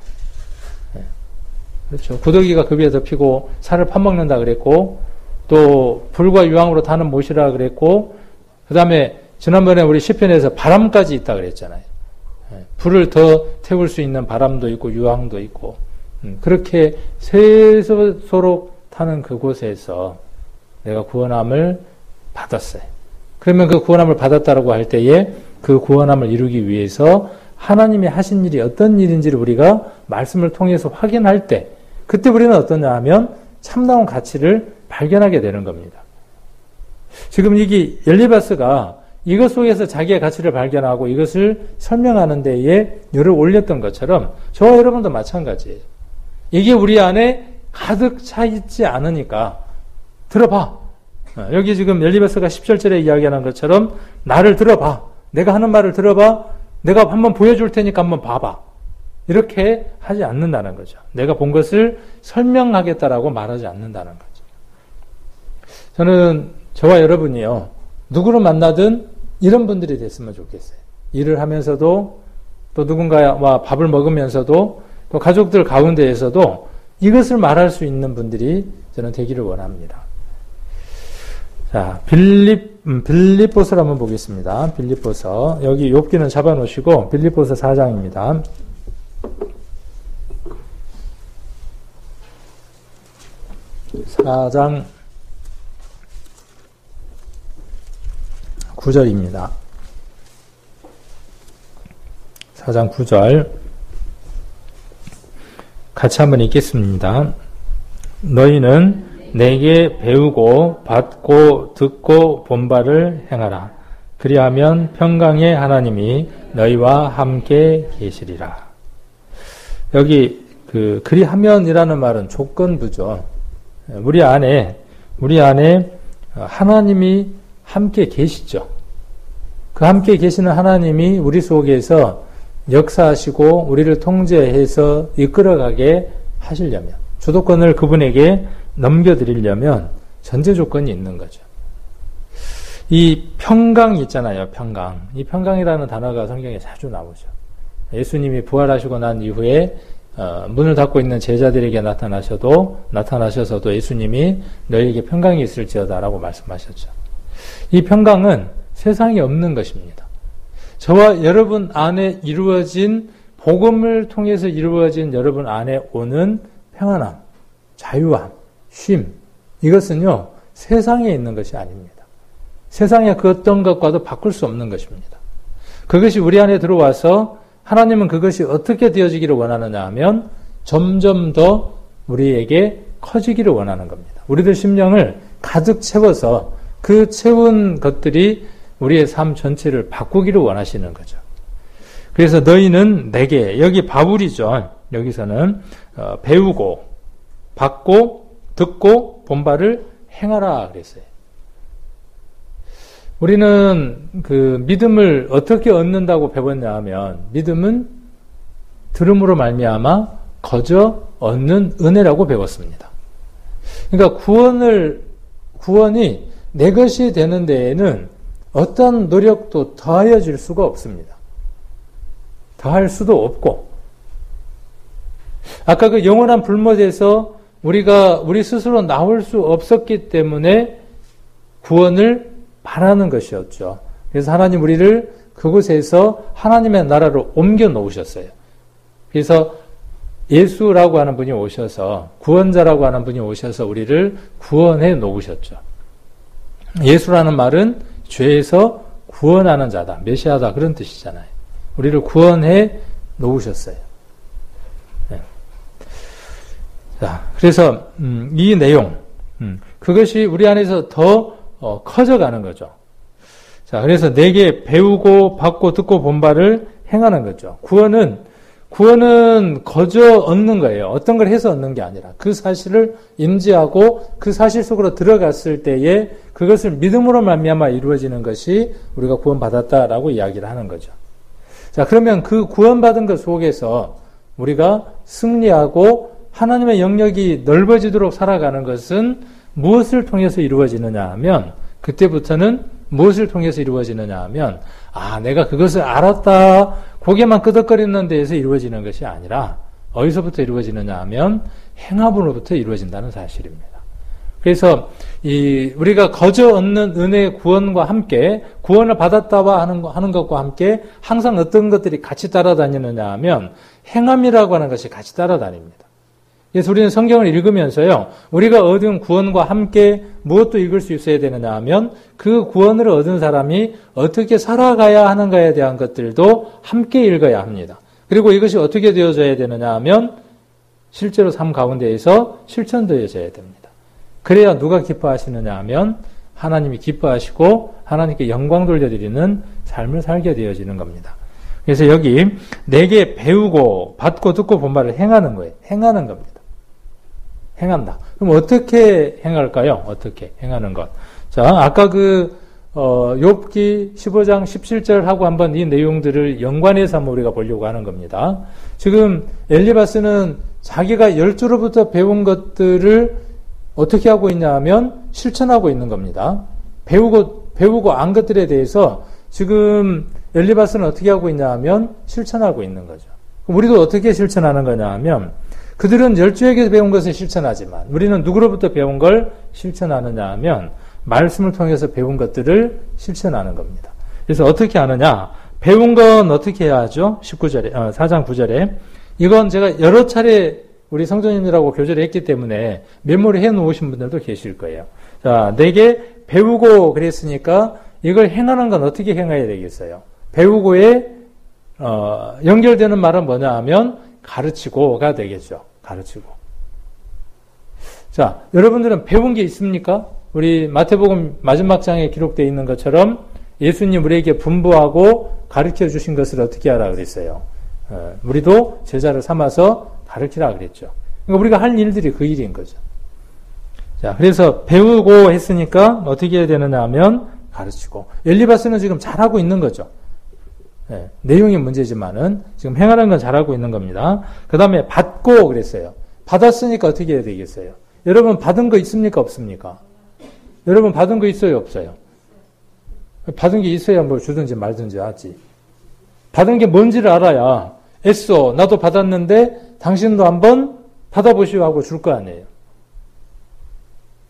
그렇죠. 구더기가 그 위에 덮이고 살을 파먹는다 그랬고, 또 불과 유황으로 타는 못이라 그랬고, 그 다음에 지난번에 우리 시편에서 바람까지 있다 그랬잖아요. 불을 더 태울 수 있는 바람도 있고 유황도 있고, 그렇게 세소록 타는 그곳에서 내가 구원함을 받았어요. 그러면 그 구원함을 받았다라고 할 때에 그 구원함을 이루기 위해서 하나님이 하신 일이 어떤 일인지를 우리가 말씀을 통해서 확인할 때 그때 우리는 어떠냐 하면 참다운 가치를 발견하게 되는 겁니다. 지금 이게 엘리바스가 이것 속에서 자기의 가치를 발견하고 이것을 설명하는 데에 열을 올렸던 것처럼 저와 여러분도 마찬가지예요. 이게 우리 안에 가득 차 있지 않으니까 들어봐. 여기 지금 엘리바스가 10절에 이야기하는 것처럼 나를 들어봐. 내가 하는 말을 들어봐. 내가 한번 보여줄 테니까 한번 봐봐. 이렇게 하지 않는다는 거죠. 내가 본 것을 설명하겠다라고 말하지 않는다는 거죠. 저는 저와 여러분이요. 누구를 만나든 이런 분들이 됐으면 좋겠어요. 일을 하면서도 또 누군가와 밥을 먹으면서도 또 가족들 가운데에서도 이것을 말할 수 있는 분들이 저는 되기를 원합니다. 자, 빌립보서를 한번 보겠습니다. 빌립보서. 여기 욥기는 잡아놓으시고 빌립보서 4장입니다. 4장 9절입니다. 4장 9절 같이 한번 읽겠습니다. 너희는 내게 배우고 받고 듣고 본 바를 행하라. 그리하면 평강의 하나님이 너희와 함께 계시리라. 여기 그리하면이라는 말은 조건부죠. 우리 안에 하나님이 함께 계시죠. 그 함께 계시는 하나님이 우리 속에서 역사하시고 우리를 통제해서 이끌어가게 하시려면, 주도권을 그분에게 넘겨드리려면 전제 조건이 있는 거죠. 이 평강 있잖아요. 평강. 이 평강이라는 단어가 성경에 자주 나오죠. 예수님이 부활하시고 난 이후에 문을 닫고 있는 제자들에게 나타나셔서도 예수님이 너희에게 평강이 있을지어다라고 말씀하셨죠. 이 평강은 세상에 없는 것입니다. 저와 여러분 안에 이루어진, 복음을 통해서 이루어진 여러분 안에 오는 평안함, 자유함, 쉼, 이것은요 세상에 있는 것이 아닙니다. 세상의 그 어떤 것과도 바꿀 수 없는 것입니다. 그것이 우리 안에 들어와서 하나님은 그것이 어떻게 되어지기를 원하느냐 하면 점점 더 우리에게 커지기를 원하는 겁니다. 우리들 심령을 가득 채워서 그 채운 것들이 우리의 삶 전체를 바꾸기를 원하시는 거죠. 그래서 너희는 내게, 여기 바울이죠. 여기서는 배우고 받고 듣고 본 바를 행하라 그랬어요. 우리는 그 믿음을 어떻게 얻는다고 배웠냐 하면 믿음은 들음으로 말미암아 거저 얻는 은혜라고 배웠습니다. 그러니까 구원이 내 것이 되는 데에는 어떤 노력도 더하여질 수가 없습니다. 더할 수도 없고, 아까 그 영원한 불못에서 우리 스스로 나올 수 없었기 때문에 구원을 바라는 것이었죠. 그래서 하나님 우리를 그곳에서 하나님의 나라로 옮겨 놓으셨어요. 그래서 예수라고 하는 분이 오셔서, 구원자라고 하는 분이 오셔서 우리를 구원해 놓으셨죠. 예수라는 말은 죄에서 구원하는 자다, 메시아다, 그런 뜻이잖아요. 우리를 구원해 놓으셨어요. 네. 자, 그래서 이 내용, 그것이 우리 안에서 더 커져가는 거죠. 자, 그래서 내게 배우고 받고 듣고 본 바를 행하는 거죠. 구원은 거저 얻는 거예요. 어떤 걸 해서 얻는 게 아니라 그 사실을 인지하고 그 사실 속으로 들어갔을 때에 그것을 믿음으로 말미암아 이루어지는 것이 우리가 구원받았다라고 이야기를 하는 거죠. 자, 그러면 그 구원받은 것 속에서 우리가 승리하고 하나님의 영역이 넓어지도록 살아가는 것은 무엇을 통해서 이루어지느냐 하면, 그때부터는 무엇을 통해서 이루어지느냐 하면, 내가 그것을 알았다, 고개만 끄덕거리는 데에서 이루어지는 것이 아니라 어디서부터 이루어지느냐 하면 행함으로부터 이루어진다는 사실입니다. 그래서 우리가 거저 얻는 은혜의 구원과 함께, 구원을 받았다와 하는 것과 함께 항상 어떤 것들이 같이 따라다니느냐 하면 행함이라고 하는 것이 같이 따라다닙니다. 그래서 우리는 성경을 읽으면서요, 우리가 얻은 구원과 함께 무엇도 읽을 수 있어야 되느냐 하면 그 구원을 얻은 사람이 어떻게 살아가야 하는가에 대한 것들도 함께 읽어야 합니다. 그리고 이것이 어떻게 되어져야 되느냐 하면 실제로 삶 가운데에서 실천되어져야 됩니다. 그래야 누가 기뻐하시느냐 하면 하나님이 기뻐하시고 하나님께 영광 돌려드리는 삶을 살게 되어지는 겁니다. 그래서 여기 내게 배우고 받고 듣고 본 바를 행하는 거예요. 행하는 겁니다. 행한다. 그럼 어떻게 행할까요? 어떻게 행하는 것. 자, 아까 욥기 15장 17절하고 한번 이 내용들을 연관해서 한번 우리가 보려고 하는 겁니다. 지금 엘리바스는 자기가 열조로부터 배운 것들을 어떻게 하고 있냐 하면 실천하고 있는 겁니다. 배우고 안 것들에 대해서 지금 엘리바스는 어떻게 하고 있냐 하면 실천하고 있는 거죠. 우리도 어떻게 실천하는 거냐 하면 그들은 열조에게 배운 것을 실천하지만 우리는 누구로부터 배운 걸 실천하느냐 하면 말씀을 통해서 배운 것들을 실천하는 겁니다. 그래서 어떻게 하느냐? 배운 건 어떻게 해야 하죠? 4장 9절에 이건 제가 여러 차례 우리 성도님들하고 교제를 했기 때문에 메모를 해놓으신 분들도 계실 거예요. 자, 내게 배우고 그랬으니까 이걸 행하는 건 어떻게 행해야 되겠어요? 배우고에 연결되는 말은 뭐냐 하면 가르치고가 되겠죠. 가르치고. 자, 여러분들은 배운 게 있습니까? 우리 마태복음 마지막 장에 기록되어 있는 것처럼 예수님 우리에게 분부하고 가르쳐 주신 것을 어떻게 하라 그랬어요? 우리도 제자를 삼아서 가르치라 그랬죠. 그러니까 우리가 할 일들이 그 일인 거죠. 자, 그래서 배우고 했으니까 어떻게 해야 되느냐 하면 가르치고. 엘리바스는 지금 잘하고 있는 거죠. 네, 내용이 문제지만은 지금 행하는 건 잘하고 있는 겁니다. 그 다음에 받고 그랬어요. 받았으니까 어떻게 해야 되겠어요? 여러분 받은 거 있습니까? 없습니까? 여러분 받은 거 있어요? 없어요? 받은 게 있어야 뭘 주든지 말든지 하지. 받은 게 뭔지를 알아야 애써 나도 받았는데 당신도 한번 받아보시오 하고 줄 거 아니에요.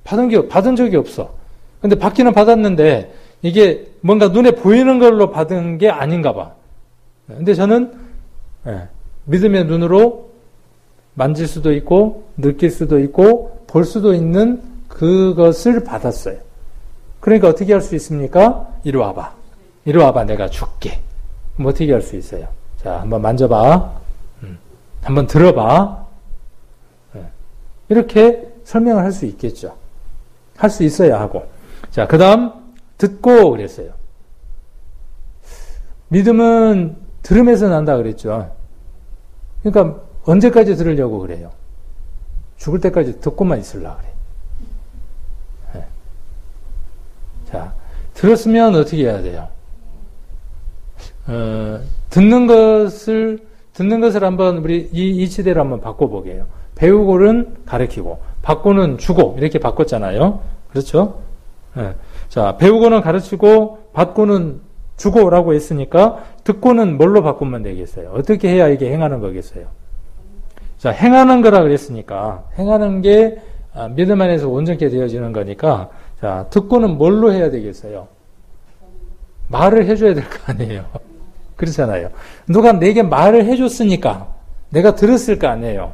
받은 적이 없어. 근데 받기는 받았는데 이게 뭔가 눈에 보이는 걸로 받은 게 아닌가 봐. 근데 저는 믿음의 눈으로 만질 수도 있고 느낄 수도 있고 볼 수도 있는 그것을 받았어요. 그러니까 어떻게 할 수 있습니까? 이리 와봐. 이리 와봐. 내가 줄게. 그럼 어떻게 할 수 있어요? 자, 한번 만져봐. 한번 들어봐. 이렇게 설명을 할 수 있겠죠. 할 수 있어야 하고. 자, 그 다음 듣고 그랬어요. 믿음은 들음에서 난다 그랬죠. 그러니까 언제까지 들으려고 그래요? 죽을 때까지 듣고만 있으려고 그래. 자, 들었으면 어떻게 해야 돼요? 듣는 것을 한번 우리 이 시대로 한번 바꿔보게요. 배우고는 가르치고, 받고는 주고, 이렇게 바꿨잖아요. 그렇죠? 자, 배우고는 가르치고, 받고는 주고라고 했으니까, 듣고는 뭘로 바꾸면 되겠어요? 어떻게 해야 이게 행하는 거겠어요? 자, 행하는 거라 그랬으니까, 행하는 게 믿음 안에서 온전케 되어지는 거니까, 자, 듣고는 뭘로 해야 되겠어요? 말을 해줘야 될 거 아니에요. 그렇잖아요. 누가 내게 말을 해줬으니까 내가 들었을 거 아니에요.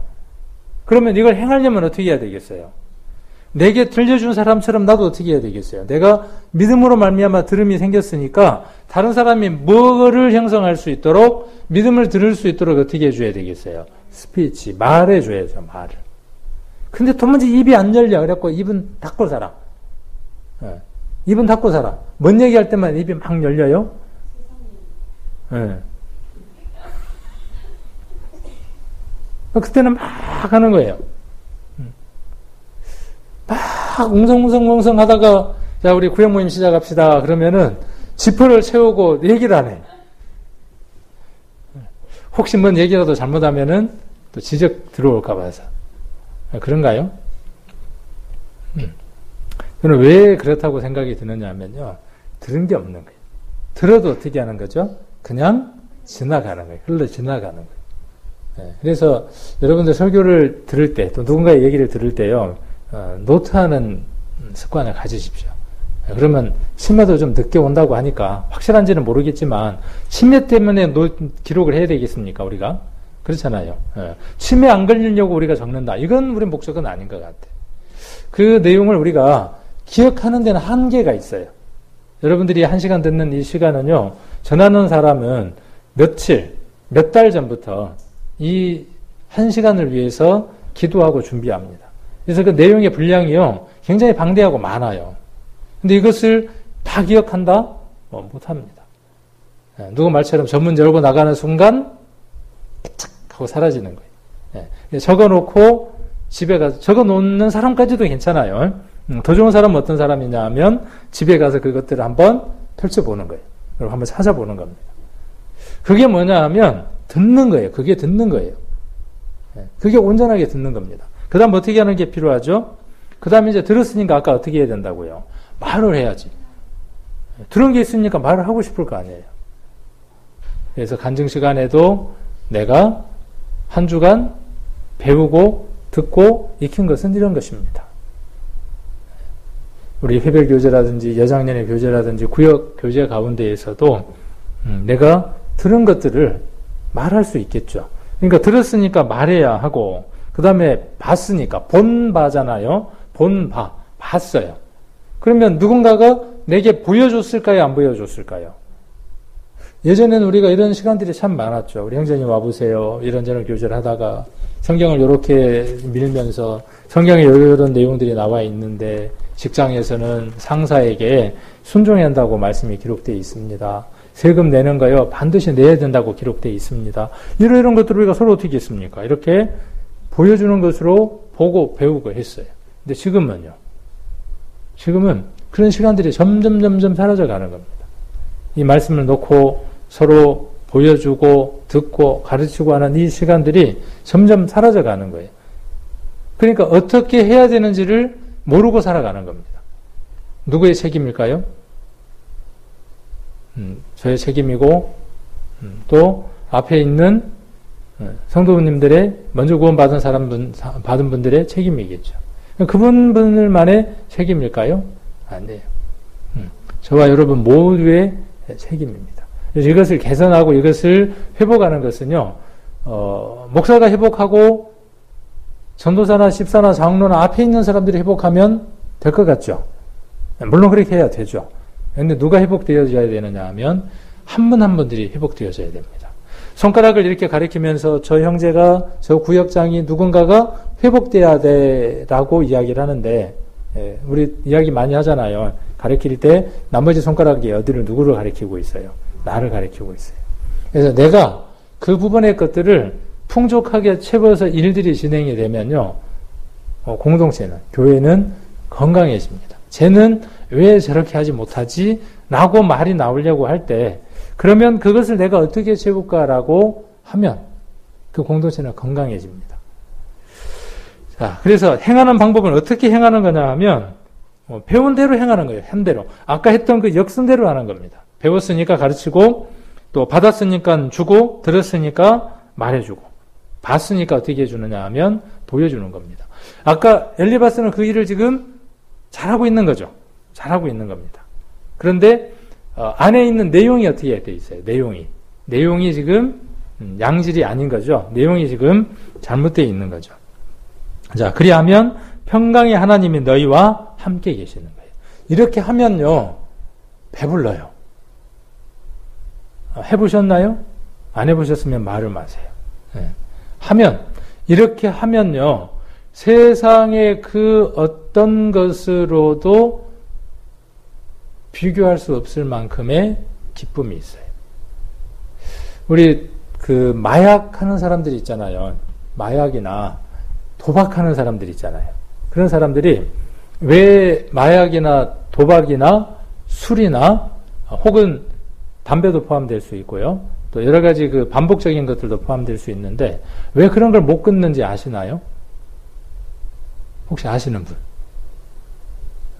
그러면 이걸 행하려면 어떻게 해야 되겠어요? 내게 들려준 사람처럼 나도 어떻게 해야 되겠어요? 내가 믿음으로 말미암아 들음이 생겼으니까 다른 사람이 뭐를 형성할 수 있도록 믿음을 들을 수 있도록 어떻게 해줘야 되겠어요? 스피치, 말해줘야죠. 말을. 근데 도무지 입이 안 열려. 그래갖고 입은 닫고 살아. 입은 닫고 살아. 뭔 얘기할 때만 입이 막 열려요? 그때는 막 하는 거예요. 막 웅성웅성 하다가 자 우리 구역 모임 시작합시다. 그러면은 지퍼를 채우고 얘기를 안 해. 혹시 뭔 얘기라도 잘못하면은 또 지적 들어올까 봐서. 그런가요? 저는 왜 그렇다고 생각이 드느냐 하면요. 들은 게 없는 거예요. 들어도 어떻게 하는 거죠? 그냥 지나가는 거예요. 흘러 지나가는 거예요. 네, 그래서 여러분들 설교를 들을 때 또 누군가의 얘기를 들을 때요. 노트하는 습관을 가지십시오. 그러면 치매도 좀 늦게 온다고 하니까 확실한지는 모르겠지만 치매 때문에 기록을 해야 되겠습니까? 우리가? 그렇잖아요. 치매 안 걸리려고 우리가 적는다. 이건 우리 목적은 아닌 것 같아. 그 내용을 우리가 기억하는 데는 한계가 있어요. 여러분들이 1시간 듣는 이 시간은요. 전하는 사람은 며칠, 몇 달 전부터 이 1시간을 위해서 기도하고 준비합니다. 그래서 그 내용의 분량이요. 굉장히 방대하고 많아요. 근데 이것을 다 기억한다? 못합니다. 누구 말처럼 전문 열고 나가는 순간 탁 하고 사라지는 거예요. 적어놓고 집에 가서 적어놓는 사람까지도 괜찮아요. 더 좋은 사람은 어떤 사람이냐 하면 집에 가서 그것들을 한번 펼쳐보는 거예요. 그리고 한번 찾아보는 겁니다. 그게 뭐냐 하면 듣는 거예요. 그게 듣는 거예요. 그게 온전하게 듣는 겁니다. 그 다음 어떻게 하는 게 필요하죠? 그 다음에 이제 들었으니까 아까 어떻게 해야 된다고요? 말을 해야지. 들은 게 있으니까 말을 하고 싶을 거 아니에요. 그래서 간증 시간에도 내가 한 주간 배우고 듣고 익힌 것은 이런 것입니다. 우리 회별 교제라든지 여장년의 교제라든지 구역 교제 가운데에서도 내가 들은 것들을 말할 수 있겠죠. 그러니까 들었으니까 말해야 하고 그 다음에 봤으니까 본바잖아요. 본바 봤어요. 그러면 누군가가 내게 보여줬을까요? 안 보여줬을까요? 예전에는 우리가 이런 시간들이 참 많았죠. 우리 형제님 와보세요. 이런저런 교제를 하다가 성경을 이렇게 밀면서 성경에 이런 내용들이 나와 있는데 직장에서는 상사에게 순종해야 한다고 말씀이 기록되어 있습니다. 세금 내는 거요 반드시 내야 된다고 기록되어 있습니다. 이런 것들을 우리가 서로 어떻게 했습니까? 이렇게 보여주는 것으로 보고 배우고 했어요. 근데 지금은요. 지금은 그런 시간들이 점점 사라져 가는 겁니다. 이 말씀을 놓고 서로 보여주고 듣고 가르치고 하는 이 시간들이 점점 사라져 가는 거예요. 그러니까 어떻게 해야 되는지를 모르고 살아가는 겁니다. 누구의 책임일까요? 저의 책임이고 또 앞에 있는 성도님들의 먼저 구원받은 받은 분들의 책임이겠죠. 그분들만의 책임일까요? 아니에요. 저와 여러분 모두의 책임입니다. 그래서 이것을 개선하고 이것을 회복하는 것은요, 목사가 회복하고 전도사나 집사나 장로나 앞에 있는 사람들이 회복하면 될 것 같죠. 물론 그렇게 해야 되죠. 그런데 누가 회복되어져야 되느냐 하면 한 분 한 분들이 회복되어져야 됩니다. 손가락을 이렇게 가리키면서 저 형제가 저 구역장이 누군가가 회복돼야 돼라고 이야기를 하는데 우리 이야기 많이 하잖아요. 가리킬 때 나머지 손가락이 어디를 누구를 가리키고 있어요? 나를 가리키고 있어요. 그래서 내가 그 부분의 것들을 풍족하게 채워서 일들이 진행이 되면요. 공동체는, 교회는 건강해집니다. 쟤는 왜 저렇게 하지 못하지? 라고 말이 나오려고 할 때, 그러면 그것을 내가 어떻게 채울까라고 하면 그 공동체는 건강해집니다. 자, 그래서 행하는 방법은 어떻게 행하는 거냐 하면, 배운 대로 행하는 거예요. 한 대로. 아까 했던 그 역순대로 하는 겁니다. 배웠으니까 가르치고, 또 받았으니까 주고, 들었으니까 말해주고, 봤으니까 어떻게 해주느냐 하면 보여주는 겁니다. 아까 엘리바스는 그 일을 지금 잘하고 있는 거죠. 잘하고 있는 겁니다. 그런데 안에 있는 내용이 어떻게 돼 있어요? 내용이 지금 양질이 아닌 거죠. 내용이 지금 잘못되어 있는 거죠. 자, 그리하면 평강의 하나님이 너희와 함께 계시는 거예요. 이렇게 하면요, 배불러요. 해보셨나요? 안 해보셨으면 말을 마세요. 이렇게 하면요, 세상의 그 어떤 것으로도 비교할 수 없을 만큼의 기쁨이 있어요. 우리 그 마약하는 사람들이 있잖아요. 마약이나 도박하는 사람들이 있잖아요. 그런 사람들이 왜 마약이나 도박이나 술이나 혹은 담배도 포함될 수 있고요. 또 여러 가지 그 반복적인 것들도 포함될 수 있는데 왜 그런 걸 못 끊는지 아시나요? 혹시 아시는 분?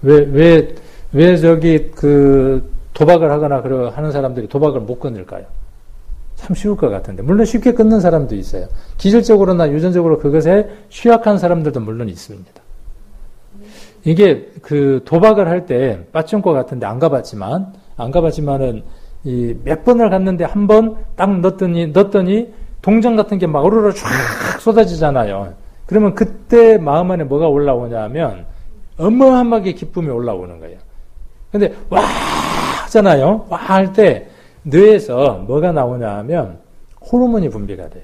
왜 저기 그 도박을 하거나 하는 사람들이 도박을 못 끊을까요? 참 쉬울 것 같은데. 물론 쉽게 끊는 사람도 있어요. 기질적으로나 유전적으로 그것에 취약한 사람들도 물론 있습니다. 이게 그 도박을 할 때 빠찡코 같은데 안 가봤지만은 이 몇 번을 갔는데 한 번 딱 넣었더니 동전 같은 게 막 오르르 쫙 쏟아지잖아요. 그러면 그때 마음 안에 뭐가 올라오냐 하면 어마어마하게 기쁨이 올라오는 거예요. 근데 와 하잖아요. 와 할 때 뇌에서 뭐가 나오냐 하면 호르몬이 분비가 돼요.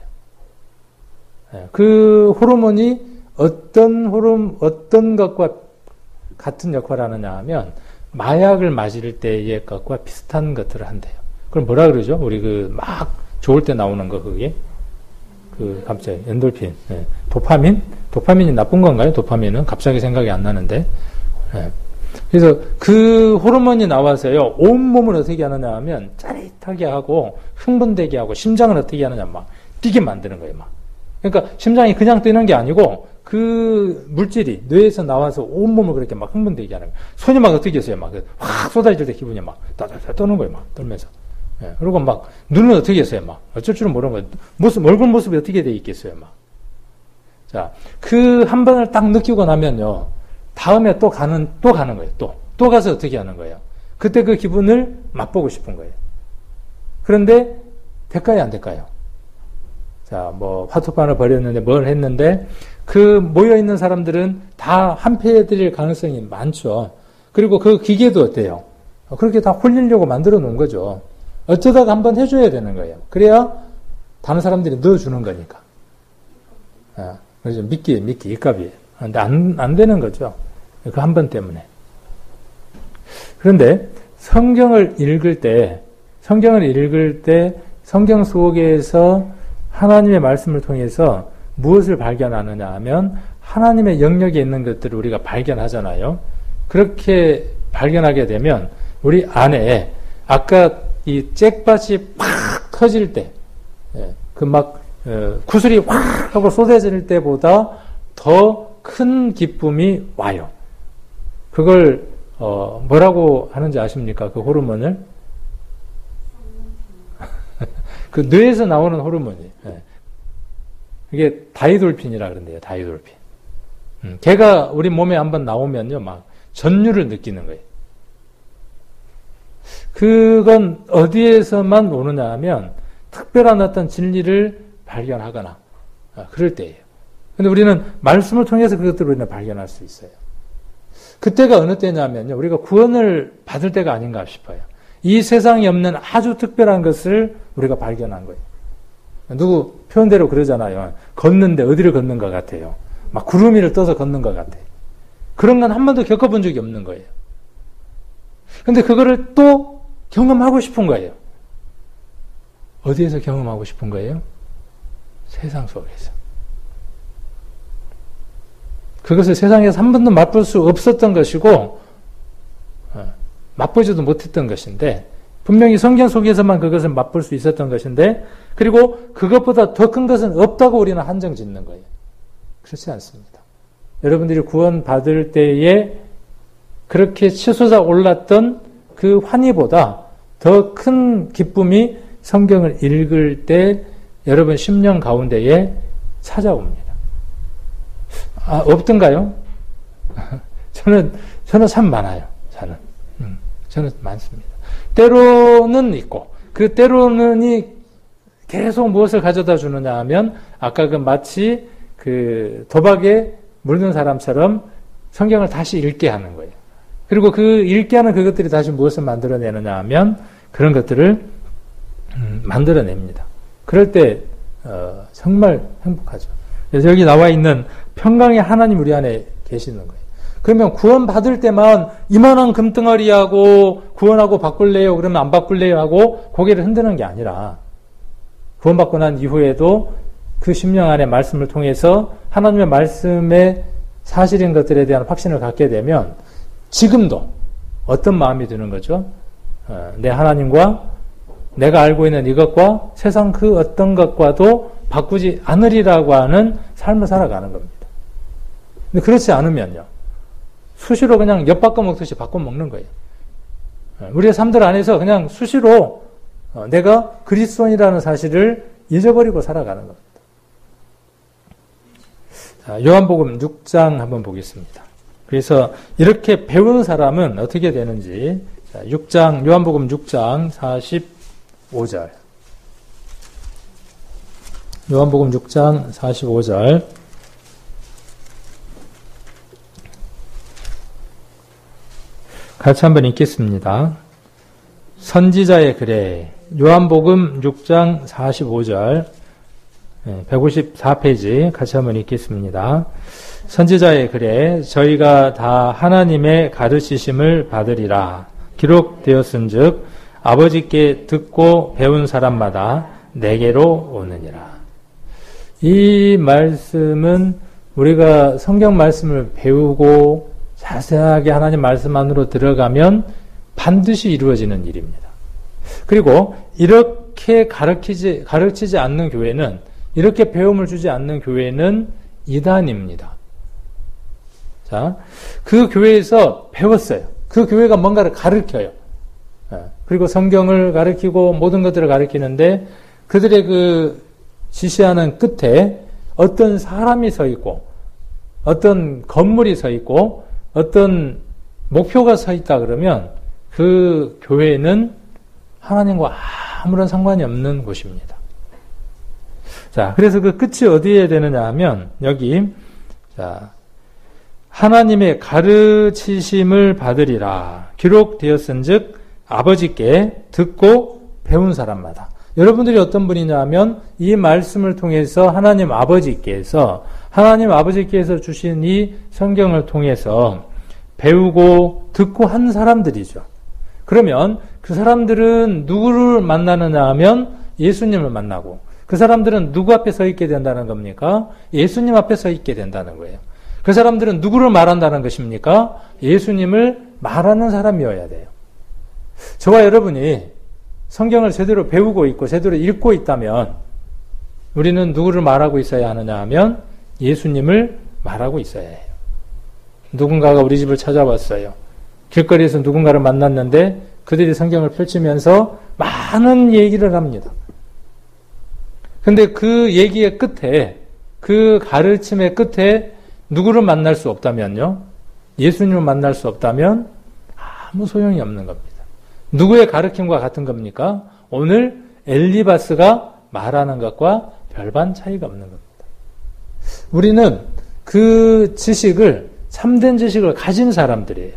그 호르몬이 어떤 것과 같은 역할을 하느냐 하면 마약을 맞을 때의 것과 비슷한 것들을 한대요. 그럼 뭐라 그러죠? 우리 막 좋을 때 나오는 거, 그게? 갑자기, 엔돌핀. 예. 도파민? 도파민이 나쁜 건가요? 도파민은? 갑자기 생각이 안 나는데. 예. 그래서 그 호르몬이 나와서요, 온몸을 어떻게 하느냐 하면 짜릿하게 하고, 흥분되게 하고, 심장을 어떻게 하느냐, 막, 뛰게 만드는 거예요, 막. 그러니까 심장이 그냥 뛰는 게 아니고, 그 물질이 뇌에서 나와서 온몸을 그렇게 막 흥분되게 하는 거예요. 손이 막 어떻게 했어요? 막, 확 쏟아질 때 기분이 막, 따다다 떠는 거예요, 막, 떨면서. 예. 그리고 막, 눈은 어떻게 했어요? 막, 어쩔 줄은 모르는 거예요. 얼굴 모습이 어떻게 돼 있겠어요? 막. 자, 그 한 번을 딱 느끼고 나면요, 다음에 또 가는 거예요. 또 가서 어떻게 하는 거예요? 그때 그 기분을 맛보고 싶은 거예요. 그런데, 될까요? 안 될까요? 자, 화투판을 벌였는데 뭘 했는데, 모여있는 사람들은 다 한패해드릴 가능성이 많죠. 그리고 그 기계도 어때요? 그렇게 다 홀리려고 만들어 놓은 거죠. 어쩌다가 한번 해줘야 되는 거예요. 그래야 다른 사람들이 넣어주는 거니까. 그래서 미끼, 입값이에요. 근데 안 되는 거죠. 그 한 번 때문에. 그런데 성경을 읽을 때 성경 속에서 하나님의 말씀을 통해서 무엇을 발견하느냐 하면 하나님의 영역에 있는 것들을 우리가 발견하잖아요. 그렇게 발견하게 되면 우리 안에 아까 이 잭밭이 팍 터질 때, 구슬이 확 하고 쏟아질 때보다 더 큰 기쁨이 와요. 그걸 뭐라고 하는지 아십니까? 그 호르몬을? 그 뇌에서 나오는 호르몬이에요. 이게 다이돌핀이라 그런대요. 다이돌핀. 걔가 우리 몸에 한번 나오면요, 막 전율을 느끼는 거예요. 그건 어디에서만 오느냐 하면 특별한 어떤 진리를 발견하거나 그럴 때예요. 근데 우리는 말씀을 통해서 그것들을 우리는 발견할 수 있어요. 그때가 어느 때냐면요, 우리가 구원을 받을 때가 아닌가 싶어요. 이 세상에 없는 아주 특별한 것을 우리가 발견한 거예요. 누구 표현대로 그러잖아요. 걷는데 어디를 걷는 것 같아요. 막 구름 위를 떠서 걷는 것 같아요. 그런 건 한 번도 겪어본 적이 없는 거예요. 근데 그거를 또 경험하고 싶은 거예요. 어디에서 경험하고 싶은 거예요? 세상 속에서. 그것을 세상에서 한 번도 맛볼 수 없었던 것이고, 맛보지도 못했던 것인데, 분명히 성경 속에서만 그것을 맛볼 수 있었던 것인데, 그리고 그것보다 더 큰 것은 없다고 우리는 한정 짓는 거예요. 그렇지 않습니다. 여러분들이 구원 받을 때에 그렇게 치솟아 올랐던 그 환희보다 더 큰 기쁨이 성경을 읽을 때 여러분 심령 가운데에 찾아옵니다. 없던가요? 저는 참 많아요. 저는 많습니다. 때로는 있고, 그 때로는이 계속 무엇을 가져다 주느냐 하면, 아까 마치 도박에 물든 사람처럼 성경을 다시 읽게 하는 거예요. 그리고 그 읽게 하는 그것들이 다시 무엇을 만들어내느냐 하면, 그런 것들을 만들어냅니다. 그럴 때, 정말 행복하죠. 그래서 여기 나와 있는 평강의 하나님 우리 안에 계시는 거예요. 그러면 구원 받을 때만 이만한 금덩어리하고 구원하고 바꿀래요? 그러면 안 바꿀래요? 하고 고개를 흔드는 게 아니라 구원 받고 난 이후에도 그 심령 안에 말씀을 통해서 하나님의 말씀의 사실인 것들에 대한 확신을 갖게 되면 지금도 어떤 마음이 드는 거죠? 내 하나님과 내가 알고 있는 이것과 세상 그 어떤 것과도 바꾸지 않으리라고 하는 삶을 살아가는 겁니다. 근데 그렇지 않으면요, 수시로 그냥 엿 바꿔 먹듯이 바꿔 먹는 거예요. 우리의 삶들 안에서 그냥 수시로 내가 그리스도인이라는 사실을 잊어버리고 살아가는 겁니다. 자, 요한복음 6장 한번 보겠습니다. 그래서 이렇게 배운 사람은 어떻게 되는지, 자, 요한복음 6장 45절. 요한복음 6장 45절. 같이 한번 읽겠습니다. 선지자의 글에 요한복음 6장 45절 154페이지 같이 한번 읽겠습니다. 선지자의 글에 저희가 다 하나님의 가르치심을 받으리라 기록되었은즉 아버지께 듣고 배운 사람마다 내게로 오느니라. 이 말씀은 우리가 성경 말씀을 배우고 자세하게 하나님 말씀 안으로 들어가면 반드시 이루어지는 일입니다. 그리고 이렇게 가르치지 않는 교회는, 이렇게 배움을 주지 않는 교회는 이단입니다. 자, 그 교회에서 배웠어요. 그 교회가 뭔가를 가르쳐요. 그리고 성경을 가르치고 모든 것들을 가르치는데 그들의 그 지시하는 끝에 어떤 사람이 서 있고 어떤 건물이 서 있고 어떤 목표가 서 있다 그러면 그 교회는 하나님과 아무런 상관이 없는 곳입니다. 자, 그래서 그 끝이 어디에 되느냐 하면 여기, 자, 하나님의 가르치심을 받으리라 기록되었은즉 아버지께 듣고 배운 사람마다. 여러분들이 어떤 분이냐 하면 이 말씀을 통해서 하나님 아버지께서 주신 이 성경을 통해서 배우고 듣고 한 사람들이죠. 그러면 그 사람들은 누구를 만나느냐 하면 예수님을 만나고, 그 사람들은 누구 앞에 서 있게 된다는 겁니까? 예수님 앞에 서 있게 된다는 거예요. 그 사람들은 누구를 말한다는 것입니까? 예수님을 말하는 사람이어야 돼요. 저와 여러분이 성경을 제대로 배우고 있고 제대로 읽고 있다면 우리는 누구를 말하고 있어야 하느냐 하면 예수님을 말하고 있어야 해요. 누군가가 우리 집을 찾아왔어요. 길거리에서 누군가를 만났는데 그들이 성경을 펼치면서 많은 얘기를 합니다. 근데 그 얘기의 끝에, 그 가르침의 끝에 누구를 만날 수 없다면요? 예수님을 만날 수 없다면 아무 소용이 없는 겁니다. 누구의 가르침과 같은 겁니까? 오늘 엘리바스가 말하는 것과 별반 차이가 없는 겁니다. 우리는 그 지식을, 참된 지식을 가진 사람들이에요.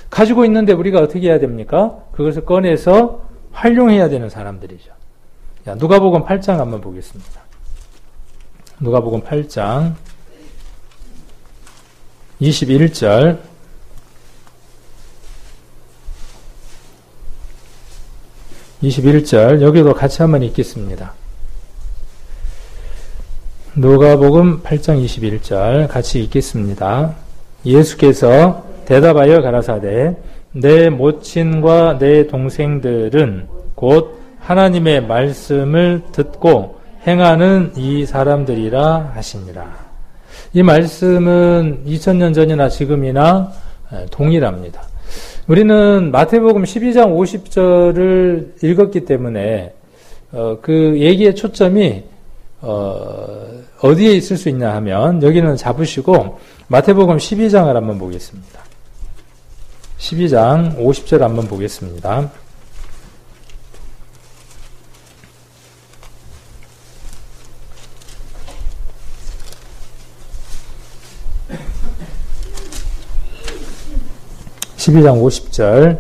가지고 있는데 우리가 어떻게 해야 됩니까? 그것을 꺼내서 활용해야 되는 사람들이죠. 자, 누가복음 8장 한번 보겠습니다. 누가복음 8장 21절. 여기도 같이 한번 읽겠습니다. 누가복음 8장 21절 같이 읽겠습니다. 예수께서 대답하여 가라사대 내 모친과 내 동생들은 곧 하나님의 말씀을 듣고 행하는 이 사람들이라 하시니라. 이 말씀은 2000년 전이나 지금이나 동일합니다. 우리는 마태복음 12장 50절을 읽었기 때문에 그 얘기의 초점이 어디에 있을 수 있냐 하면 여기는 잡으시고 마태복음 12장을 한번 보겠습니다. 12장 50절 한번 보겠습니다. (12장 50절)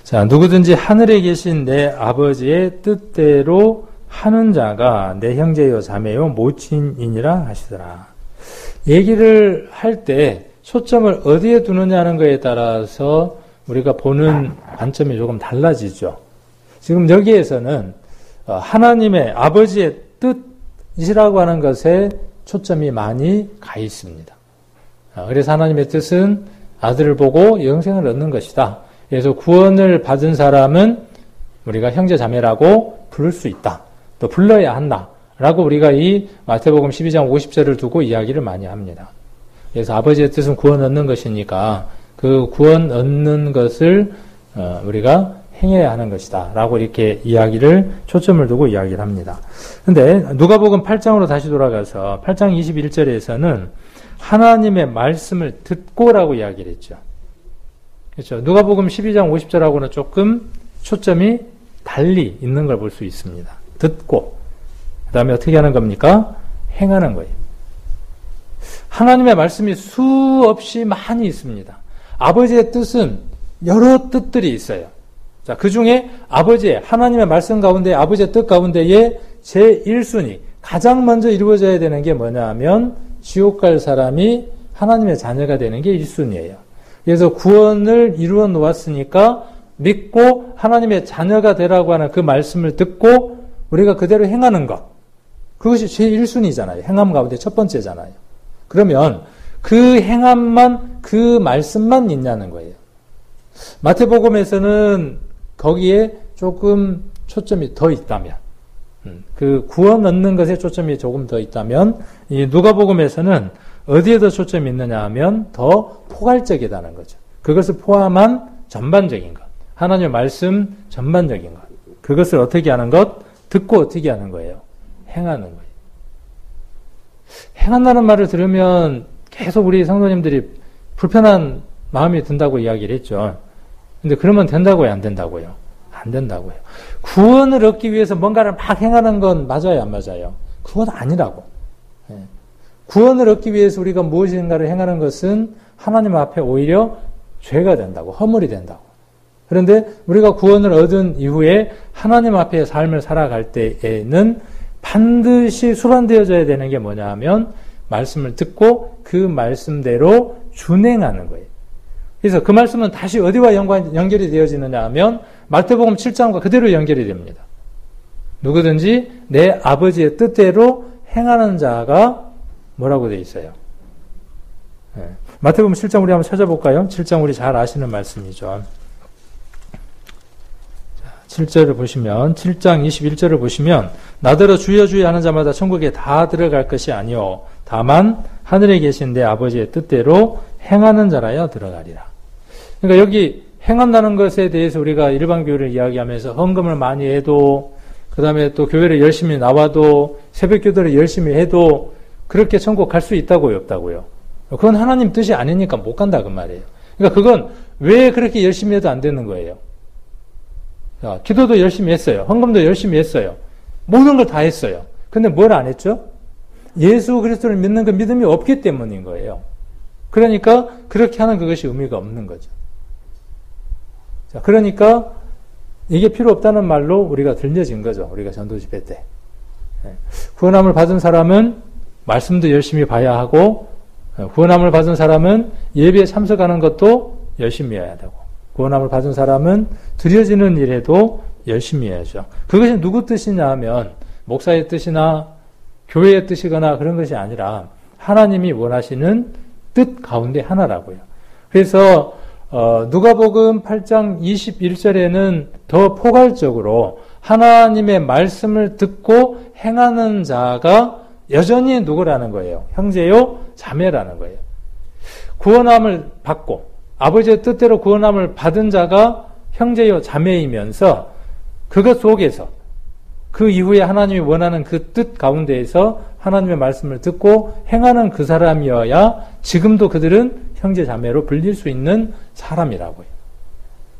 자, 누구든지 하늘에 계신 내 아버지의 뜻대로 하는 자가 내 형제요 자매요 모친이니라 하시더라. 얘기를 할 때 초점을 어디에 두느냐는 것에 따라서 우리가 보는 관점이 조금 달라지죠. 지금 여기에서는 하나님의 아버지의 뜻이라고 하는 것에 초점이 많이 가 있습니다. 그래서 하나님의 뜻은 아들을 보고 영생을 얻는 것이다. 그래서 구원을 받은 사람은 우리가 형제 자매라고 부를 수 있다. 또 불러야 한다. 라고 우리가 이 마태복음 12장 50절을 두고 이야기를 많이 합니다. 그래서 아버지의 뜻은 구원 얻는 것이니까 그 구원 얻는 것을 우리가 행해야 하는 것이다. 라고 이렇게 이야기를, 초점을 두고 이야기를 합니다. 근데 누가복음 8장으로 다시 돌아가서 8장 21절에서는 하나님의 말씀을 듣고라고 이야기를 했죠. 그렇죠. 누가복음 12장 50절하고는 조금 초점이 달리 있는 걸 볼 수 있습니다. 듣고, 그 다음에 어떻게 하는 겁니까? 행하는 거예요. 하나님의 말씀이 수없이 많이 있습니다. 아버지의 뜻은 여러 뜻들이 있어요. 자, 그 중에 아버지의, 하나님의 말씀 가운데, 아버지의 뜻 가운데에 제1순위, 가장 먼저 이루어져야 되는 게 뭐냐 하면 지옥 갈 사람이 하나님의 자녀가 되는 게 1순위예요. 그래서 구원을 이루어 놓았으니까 믿고 하나님의 자녀가 되라고 하는 그 말씀을 듣고 우리가 그대로 행하는 것. 그것이 제일 1순위잖아요. 행함 가운데 첫 번째잖아요. 그러면 그 행함만, 그 말씀만 있냐는 거예요. 마태복음에서는 거기에 조금 초점이 더 있다면, 그 구원 얻는 것에 초점이 조금 더 있다면, 이 누가복음에서는 어디에 더 초점이 있느냐 하면 더 포괄적이다는 거죠. 그것을 포함한 전반적인 것. 하나님의 말씀 전반적인 것. 그것을 어떻게 하는 것? 듣고 어떻게 하는 거예요? 행하는 거예요. 행한다는 말을 들으면 계속 우리 성도님들이 불편한 마음이 든다고 이야기를 했죠. 근데 그러면 된다고요? 안 된다고요? 안 된다고요. 구원을 얻기 위해서 뭔가를 막 행하는 건 맞아요? 안 맞아요? 그건 아니라고. 구원을 얻기 위해서 우리가 무엇인가를 행하는 것은 하나님 앞에 오히려 죄가 된다고, 허물이 된다고. 그런데 우리가 구원을 얻은 이후에 하나님 앞에 삶을 살아갈 때에는 반드시 수반되어져야 되는 게 뭐냐 하면 말씀을 듣고 그 말씀대로 준행하는 거예요. 그래서 그 말씀은 다시 어디와 연결이 되어지느냐 하면 마태복음 7장과 그대로 연결이 됩니다. 누구든지 내 아버지의 뜻대로 행하는 자가 뭐라고 되어 있어요? 마태복음 7장 우리 한번 찾아볼까요? 7장 우리 잘 아시는 말씀이죠. 7절을 보시면 7장 21절을 보시면 나더러 주여 주여 하는 자마다 천국에 다 들어갈 것이 아니요 다만 하늘에 계신 내 아버지의 뜻대로 행하는 자라야 들어가리라. 그러니까 여기 행한다는 것에 대해서 우리가 일반 교회를 이야기하면서 헌금을 많이 해도 그 다음에 또 교회를 열심히 나와도 새벽 기도를 열심히 해도 그렇게 천국 갈 수 있다고요? 없다고요? 그건 하나님 뜻이 아니니까 못 간다 그 말이에요. 그러니까 그건 왜 그렇게 열심히 해도 안 되는 거예요? 자, 기도도 열심히 했어요. 헌금도 열심히 했어요. 모든 걸 다 했어요. 근데 뭘 안 했죠? 예수 그리스도를 믿는 그 믿음이 없기 때문인 거예요. 그러니까 그렇게 하는 그것이 의미가 없는 거죠. 자, 그러니까 이게 필요 없다는 말로 우리가 들려진 거죠. 우리가 전도 집회 때. 구원함을 받은 사람은 말씀도 열심히 봐야 하고 구원함을 받은 사람은 예배에 참석하는 것도 열심히 해야 되고 구원함을 받은 사람은 드려지는 일에도 열심히 해야죠. 그것이 누구 뜻이냐 하면 목사의 뜻이나 교회의 뜻이거나 그런 것이 아니라 하나님이 원하시는 뜻 가운데 하나라고요. 그래서 누가복음 8장 21절에는 더 포괄적으로 하나님의 말씀을 듣고 행하는 자가 여전히 누구라는 거예요? 형제요, 자매라는 거예요. 구원함을 받고 아버지의 뜻대로 구원함을 받은 자가 형제요 자매이면서 그것 속에서 그 이후에 하나님이 원하는 그 뜻 가운데에서 하나님의 말씀을 듣고 행하는 그 사람이어야 지금도 그들은 형제 자매로 불릴 수 있는 사람이라고요.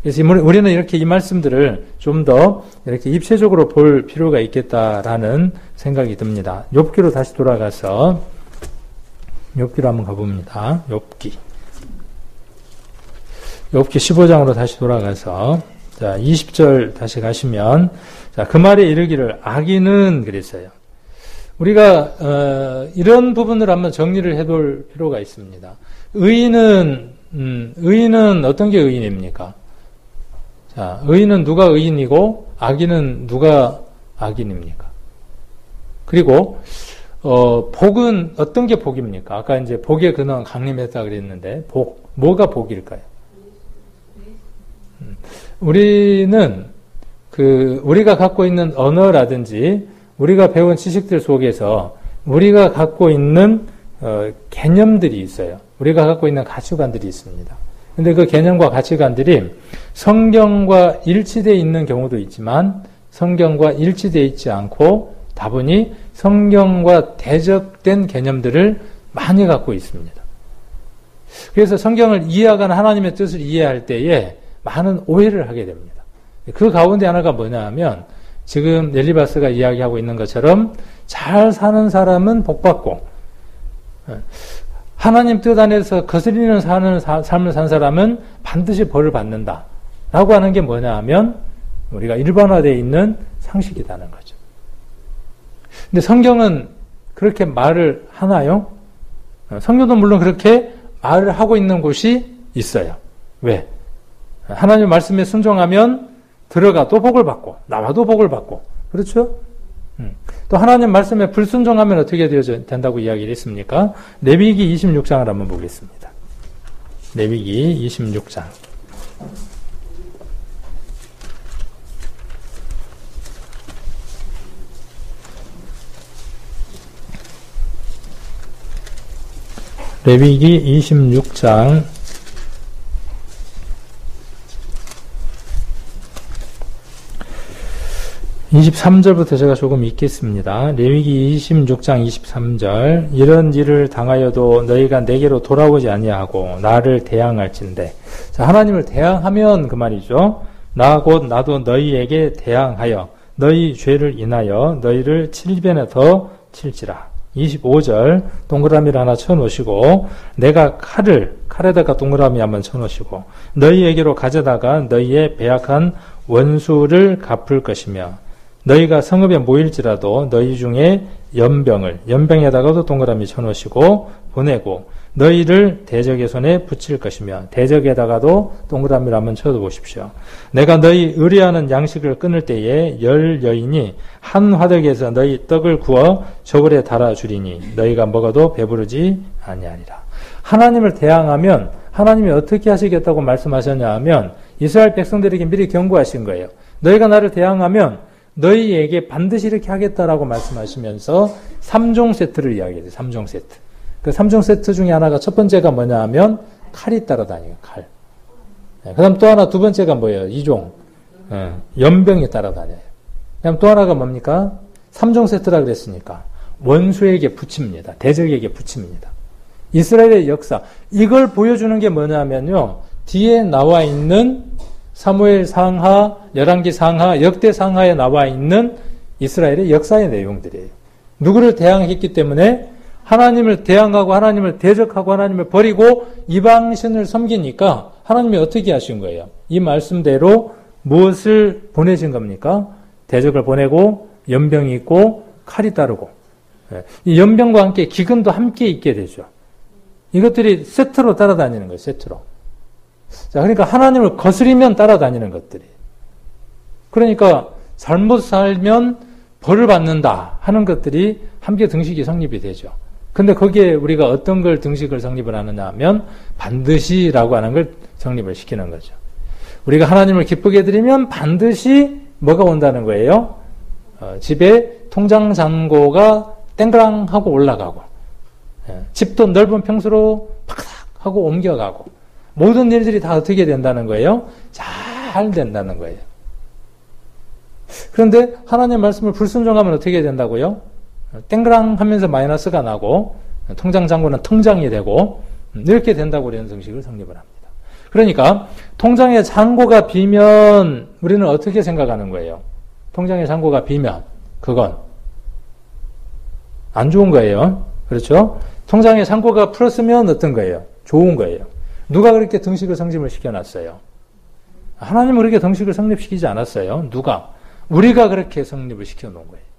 그래서 우리는 이렇게 이 말씀들을 좀 더 이렇게 입체적으로 볼 필요가 있겠다라는 생각이 듭니다. 욥기로 다시 돌아가서 욥기로 한번 가봅니다. 욥기 15장으로 다시 돌아가서 자 20절 다시 가시면 자 그 말에 이르기를 악인은 그랬어요. 우리가 이런 부분을 한번 정리를 해볼 필요가 있습니다. 의인은 어떤 게 의인입니까? 자 의인은 누가 의인이고 악인은 누가 악인입니까? 그리고 복은 어떤 게 복입니까? 아까 이제 복의 근원 강림했다 그랬는데 뭐가 복일까요? 우리는 우리가 갖고 있는 언어라든지 우리가 배운 지식들 속에서 우리가 갖고 있는 개념들이 있어요. 우리가 갖고 있는 가치관들이 있습니다. 근데 그 개념과 가치관들이 성경과 일치되어 있는 경우도 있지만 성경과 일치되어 있지 않고 다분히 성경과 대적된 개념들을 많이 갖고 있습니다. 그래서 성경을 이해하거나 하나님의 뜻을 이해할 때에 많은 오해를 하게 됩니다. 그 가운데 하나가 뭐냐 하면 지금 엘리바스가 이야기하고 있는 것처럼 잘 사는 사람은 복받고 하나님 뜻 안에서 거스리는 삶을 산 사람은 반드시 벌을 받는다 라고 하는 게 뭐냐 하면 우리가 일반화되어 있는 상식이라는 거죠. 근데 성경은 그렇게 말을 하나요? 성경도 물론 그렇게 말을 하고 있는 곳이 있어요. 왜? 하나님 말씀에 순종하면 들어가도 복을 받고 나와도 복을 받고 그렇죠? 또 하나님 말씀에 불순종하면 어떻게 된다고 이야기를 했습니까? 레위기 26장을 한번 보겠습니다. 레위기 26장. 레위기 26장 23절부터 제가 조금 읽겠습니다. 레위기 26장 23절 이런 일을 당하여도 너희가 내게로 돌아오지 아니하고 나를 대항할진대. 자, 하나님을 대항하면 그 말이죠. 나도 너희에게 대항하여 너희 죄를 인하여 너희를 7배나 더 칠지라. 25절 동그라미를 하나 쳐놓으시고 내가 칼에다가 동그라미 한번 쳐놓으시고 너희에게로 가져다가 너희의 배약한 원수를 갚을 것이며 너희가 성읍에 모일지라도 너희 중에 연병에다가도 동그라미 쳐놓으시고 보내고 너희를 대적의 손에 붙일 것이며 대적에다가도 동그라미를 한번 쳐보십시오. 내가 너희 의뢰하는 양식을 끊을 때에 10 여인이 한 화덕에서 너희 떡을 구워 저불에 달아주리니 너희가 먹어도 배부르지 아니하리라. 하나님을 대항하면 하나님이 어떻게 하시겠다고 말씀하셨냐 하면 이스라엘 백성들에게 미리 경고하신 거예요. 너희가 나를 대항하면 너희에게 반드시 이렇게 하겠다라고 말씀하시면서 3종 세트를 이야기해요. 3종 세트. 그 3종 세트 중에 하나가 첫 번째가 뭐냐 하면 칼이 따라다니요. 칼. 그 다음 또 하나 두 번째가 뭐예요? 2종. 연병이 따라다녀요. 그 다음 또 하나가 뭡니까? 3종 세트라 그랬으니까 원수에게 붙입니다. 대적에게 붙입니다. 이스라엘의 역사. 이걸 보여주는 게 뭐냐면요. 뒤에 나와 있는 사무엘 상하, 열왕기 상하, 역대 상하에 나와 있는 이스라엘의 역사의 내용들이에요. 누구를 대항했기 때문에 하나님을 대항하고 하나님을 대적하고 하나님을 버리고 이방신을 섬기니까 하나님이 어떻게 하신 거예요? 이 말씀대로 무엇을 보내신 겁니까? 대적을 보내고 연병이 있고 칼이 따르고 이 연병과 함께 기근도 함께 있게 되죠. 이것들이 세트로 따라다니는 거예요. 세트로. 자, 그러니까 하나님을 거스리면 따라다니는 것들이. 그러니까 잘못 살면 벌을 받는다 하는 것들이 함께 등식이 성립이 되죠. 근데 거기에 우리가 어떤 걸 등식을 성립을 하느냐 하면 반드시라고 하는 걸 성립을 시키는 거죠. 우리가 하나님을 기쁘게 해드리면 반드시 뭐가 온다는 거예요? 집에 통장 잔고가 땡그랑 하고 올라가고 집도 넓은 평수로 팍팍 하고 옮겨가고 모든 일들이 다 어떻게 된다는 거예요? 잘 된다는 거예요. 그런데 하나님의 말씀을 불순종하면 어떻게 된다고요? 땡그랑 하면서 마이너스가 나고 통장 잔고는 통장이 되고 이렇게 된다고 이런 등식을 성립을 합니다. 그러니까 통장의 잔고가 비면 우리는 어떻게 생각하는 거예요? 통장의 잔고가 비면 그건 안 좋은 거예요. 그렇죠? 통장의 잔고가 풀었으면 어떤 거예요? 좋은 거예요. 누가 그렇게 등식을 성립을 시켜놨어요? 하나님은 그렇게 등식을 성립시키지 않았어요. 누가? 우리가 그렇게 성립을 시켜놓은 거예요.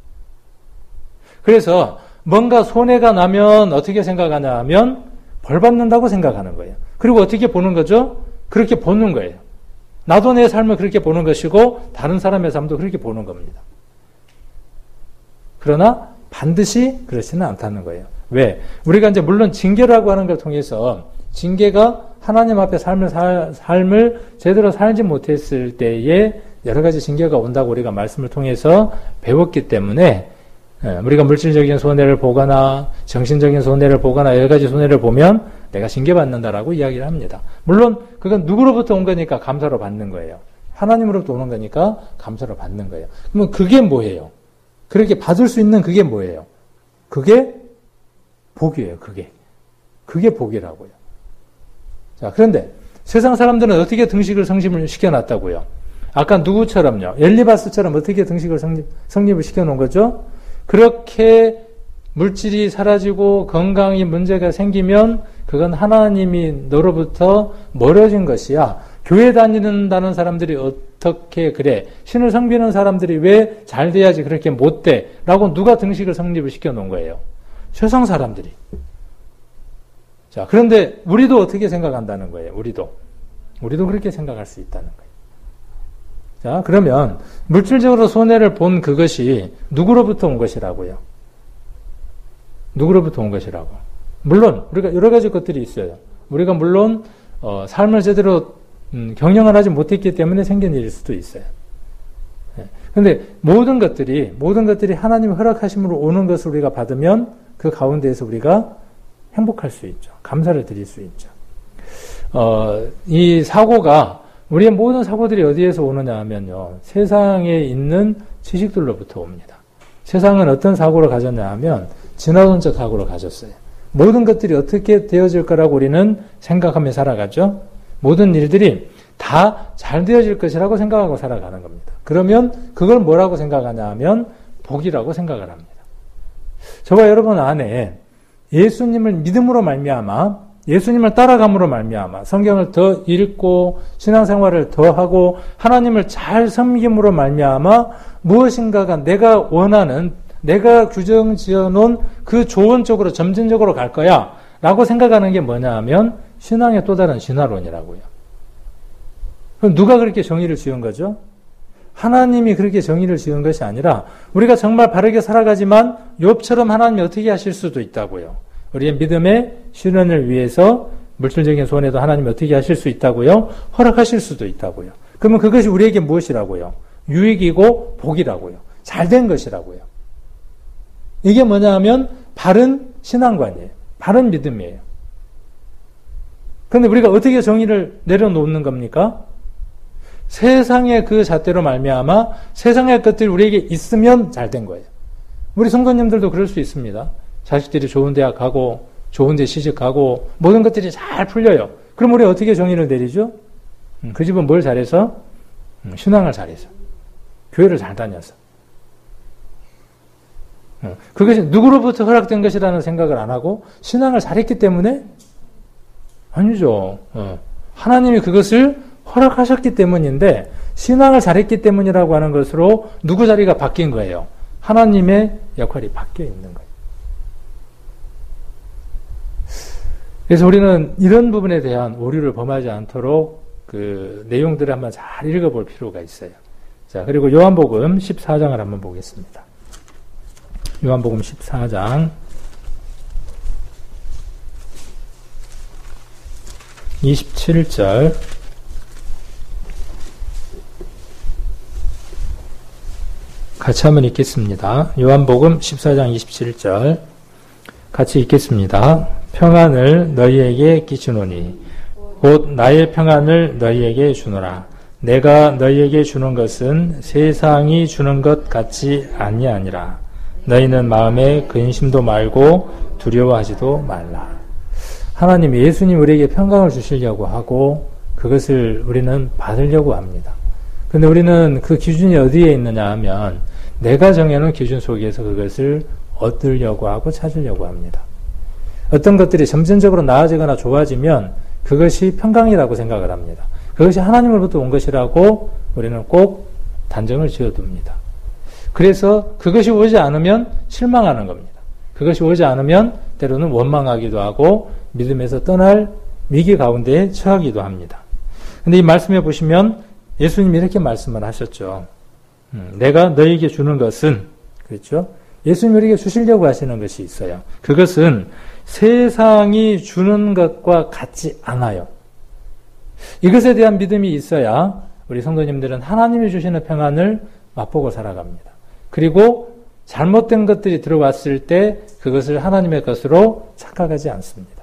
그래서 뭔가 손해가 나면 어떻게 생각하냐 하면 벌 받는다고 생각하는 거예요. 그리고 어떻게 보는 거죠? 그렇게 보는 거예요. 나도 내 삶을 그렇게 보는 것이고 다른 사람의 삶도 그렇게 보는 겁니다. 그러나 반드시 그렇지는 않다는 거예요. 왜? 우리가 이제 물론 징계라고 하는 걸 통해서 징계가 하나님 앞에 삶을 제대로 살지 못했을 때에 여러 가지 징계가 온다고 우리가 말씀을 통해서 배웠기 때문에 우리가 물질적인 손해를 보거나 정신적인 손해를 보거나 여러 가지 손해를 보면 내가 징계받는다라고 이야기를 합니다. 물론 그건 누구로부터 온 거니까 감사로 받는 거예요. 하나님으로부터 오는 거니까 감사로 받는 거예요. 그러면 그게 뭐예요? 그렇게 받을 수 있는 그게 뭐예요? 그게 복이에요. 그게 복이라고요. 자, 그런데 세상 사람들은 어떻게 등식을 성립을 시켜놨다고요? 아까 누구처럼요? 엘리바스처럼 어떻게 등식을 성립을 시켜놓은 거죠? 그렇게 물질이 사라지고 건강이 문제가 생기면 그건 하나님이 너로부터 멀어진 것이야. 교회 다니는다는 사람들이 어떻게 그래? 신을 섬기는 사람들이 왜 잘 돼야지 그렇게 못 돼? 라고 누가 등식을 성립을 시켜놓은 거예요? 세상 사람들이. 자, 그런데 우리도 어떻게 생각한다는 거예요? 우리도 그렇게 생각할 수 있다는 거예요. 자, 그러면 물질적으로 손해를 본 그것이 누구로부터 온 것이라고요? 누구로부터 온 것이라고? 물론 우리가 여러 가지 것들이 있어요. 우리가 물론 삶을 제대로 경영을 하지 못했기 때문에 생긴 일일 수도 있어요. 그런데 모든 것들이 하나님의 허락하심으로 오는 것을 우리가 받으면 그 가운데에서 우리가 행복할 수 있죠. 감사를 드릴 수 있죠. 이 사고가 우리의 모든 사고들이 어디에서 오느냐 하면요. 세상에 있는 지식들로부터 옵니다. 세상은 어떤 사고를 가졌냐 하면 진화론적 사고를 가졌어요. 모든 것들이 어떻게 되어질 거라고 우리는 생각하며 살아가죠. 모든 일들이 다 잘 되어질 것이라고 생각하고 살아가는 겁니다. 그러면 그걸 뭐라고 생각하냐 하면 복이라고 생각을 합니다. 저와 여러분 안에 예수님을 믿음으로 말미암아 예수님을 따라감으로 말미암아 성경을 더 읽고 신앙생활을 더 하고 하나님을 잘 섬김으로 말미암아 무엇인가가 내가 원하는 내가 규정 지어놓은 그 좋은 쪽으로 점진적으로 갈 거야 라고 생각하는 게 뭐냐 하면 신앙의 또 다른 진화론이라고요. 그럼 누가 그렇게 정의를 지은 거죠? 하나님이 그렇게 정의를 지은 것이 아니라 우리가 정말 바르게 살아가지만 욥처럼 하나님이 어떻게 하실 수도 있다고요. 우리의 믿음의 실현을 위해서 물질적인 손해도 하나님이 어떻게 하실 수 있다고요? 허락하실 수도 있다고요. 그러면 그것이 우리에게 무엇이라고요? 유익이고 복이라고요. 잘된 것이라고요. 이게 뭐냐 하면 바른 신앙관이에요. 바른 믿음이에요. 그런데 우리가 어떻게 정의를 내려놓는 겁니까? 세상의 그 잣대로 말미암아 세상의 것들이 우리에게 있으면 잘된 거예요. 우리 성도님들도 그럴 수 있습니다. 자식들이 좋은 대학 가고 좋은 데 시집 가고 모든 것들이 잘 풀려요. 그럼 우리 어떻게 정의를 내리죠? 그 집은 뭘 잘해서? 신앙을 잘해서. 교회를 잘 다녀서. 그것이 누구로부터 허락된 것이라는 생각을 안 하고 신앙을 잘했기 때문에? 아니죠. 하나님이 그것을 허락하셨기 때문인데 신앙을 잘했기 때문이라고 하는 것으로 누구 자리가 바뀐 거예요? 하나님의 역할이 바뀌어 있는 거예요. 그래서 우리는 이런 부분에 대한 오류를 범하지 않도록 그 내용들을 한번 잘 읽어볼 필요가 있어요. 자, 그리고 요한복음 14장을 한번 보겠습니다. 요한복음 14장 27절 같이 한번 읽겠습니다. 요한복음 14장 27절 같이 읽겠습니다. 평안을 너희에게 끼치노니 곧 나의 평안을 너희에게 주노라. 내가 너희에게 주는 것은 세상이 주는 것 같이 아니하니라. 너희는 마음에 근심도 말고 두려워하지도 말라. 하나님 예수님 우리에게 평강을 주시려고 하고 그것을 우리는 받으려고 합니다. 그런데 우리는 그 기준이 어디에 있느냐 하면 내가 정해놓은 기준 속에서 그것을 얻으려고 하고 찾으려고 합니다. 어떤 것들이 점진적으로 나아지거나 좋아지면 그것이 평강이라고 생각을 합니다. 그것이 하나님으로부터 온 것이라고 우리는 꼭 단정을 지어둡니다. 그래서 그것이 오지 않으면 실망하는 겁니다. 그것이 오지 않으면 때로는 원망하기도 하고 믿음에서 떠날 위기 가운데에 처하기도 합니다. 근데 이 말씀에 보시면 예수님이 이렇게 말씀을 하셨죠. 내가 너에게 주는 것은, 그렇죠? 예수님이 우리에게 주시려고 하시는 것이 있어요. 그것은 세상이 주는 것과 같지 않아요. 이것에 대한 믿음이 있어야 우리 성도님들은 하나님이 주시는 평안을 맛보고 살아갑니다. 그리고 잘못된 것들이 들어왔을 때 그것을 하나님의 것으로 착각하지 않습니다.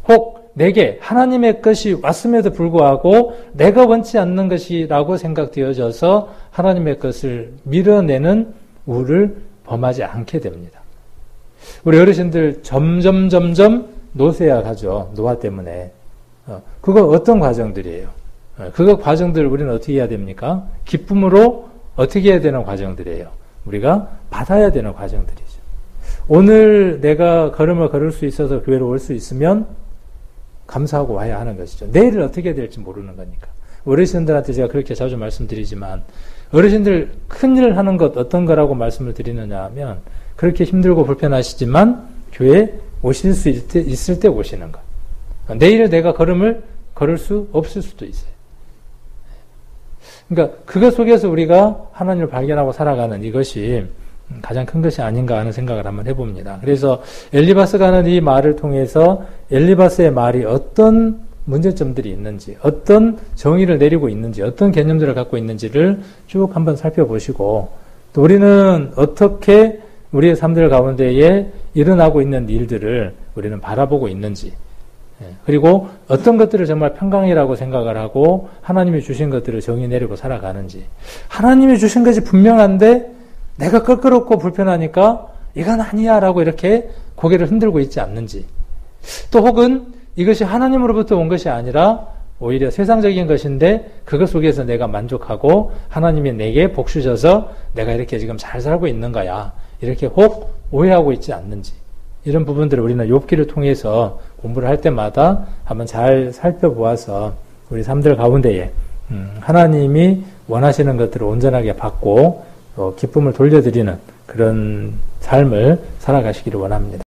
혹 내게 하나님의 것이 왔음에도 불구하고 내가 원치 않는 것이라고 생각되어져서 하나님의 것을 밀어내는 우를 범하지 않게 됩니다. 우리 어르신들 점점 노쇠야 가죠. 노화 때문에. 그거 어떤 과정들이에요? 그거 과정들을 우리는 어떻게 해야 됩니까? 기쁨으로 어떻게 해야 되는 과정들이에요? 우리가 받아야 되는 과정들이죠. 오늘 내가 걸음을 걸을 수 있어서 교회로 올 수 있으면 감사하고 와야 하는 것이죠. 내일은 어떻게 될지 모르는 거니까. 어르신들한테 제가 그렇게 자주 말씀드리지만 어르신들 큰일 하는 것 어떤 거라고 말씀을 드리느냐 하면 그렇게 힘들고 불편하시지만 교회에 오실 수 있을 때 오시는 것. 내일에 내가 걸음을 걸을 수 없을 수도 있어요. 그러니까 그것 속에서 우리가 하나님을 발견하고 살아가는 이것이 가장 큰 것이 아닌가 하는 생각을 한번 해봅니다. 그래서 엘리바스가 하는 이 말을 통해서 엘리바스의 말이 어떤 문제점들이 있는지, 어떤 정의를 내리고 있는지, 어떤 개념들을 갖고 있는지를 쭉 한번 살펴보시고, 또 우리는 어떻게 우리의 삶들 가운데에 일어나고 있는 일들을 우리는 바라보고 있는지, 그리고 어떤 것들을 정말 평강이라고 생각을 하고 하나님이 주신 것들을 정의 내리고 살아가는지, 하나님이 주신 것이 분명한데 내가 껄끄럽고 불편하니까 이건 아니야 라고 이렇게 고개를 흔들고 있지 않는지, 또 혹은 이것이 하나님으로부터 온 것이 아니라 오히려 세상적인 것인데 그것 속에서 내가 만족하고 하나님이 내게 복 주셔서 내가 이렇게 지금 잘 살고 있는 거야, 이렇게 혹 오해하고 있지 않는지, 이런 부분들을 우리는 욥기를 통해서 공부를 할 때마다 한번 잘 살펴보아서 우리 삶들 가운데에 하나님이 원하시는 것들을 온전하게 받고 기쁨을 돌려드리는 그런 삶을 살아가시기를 원합니다.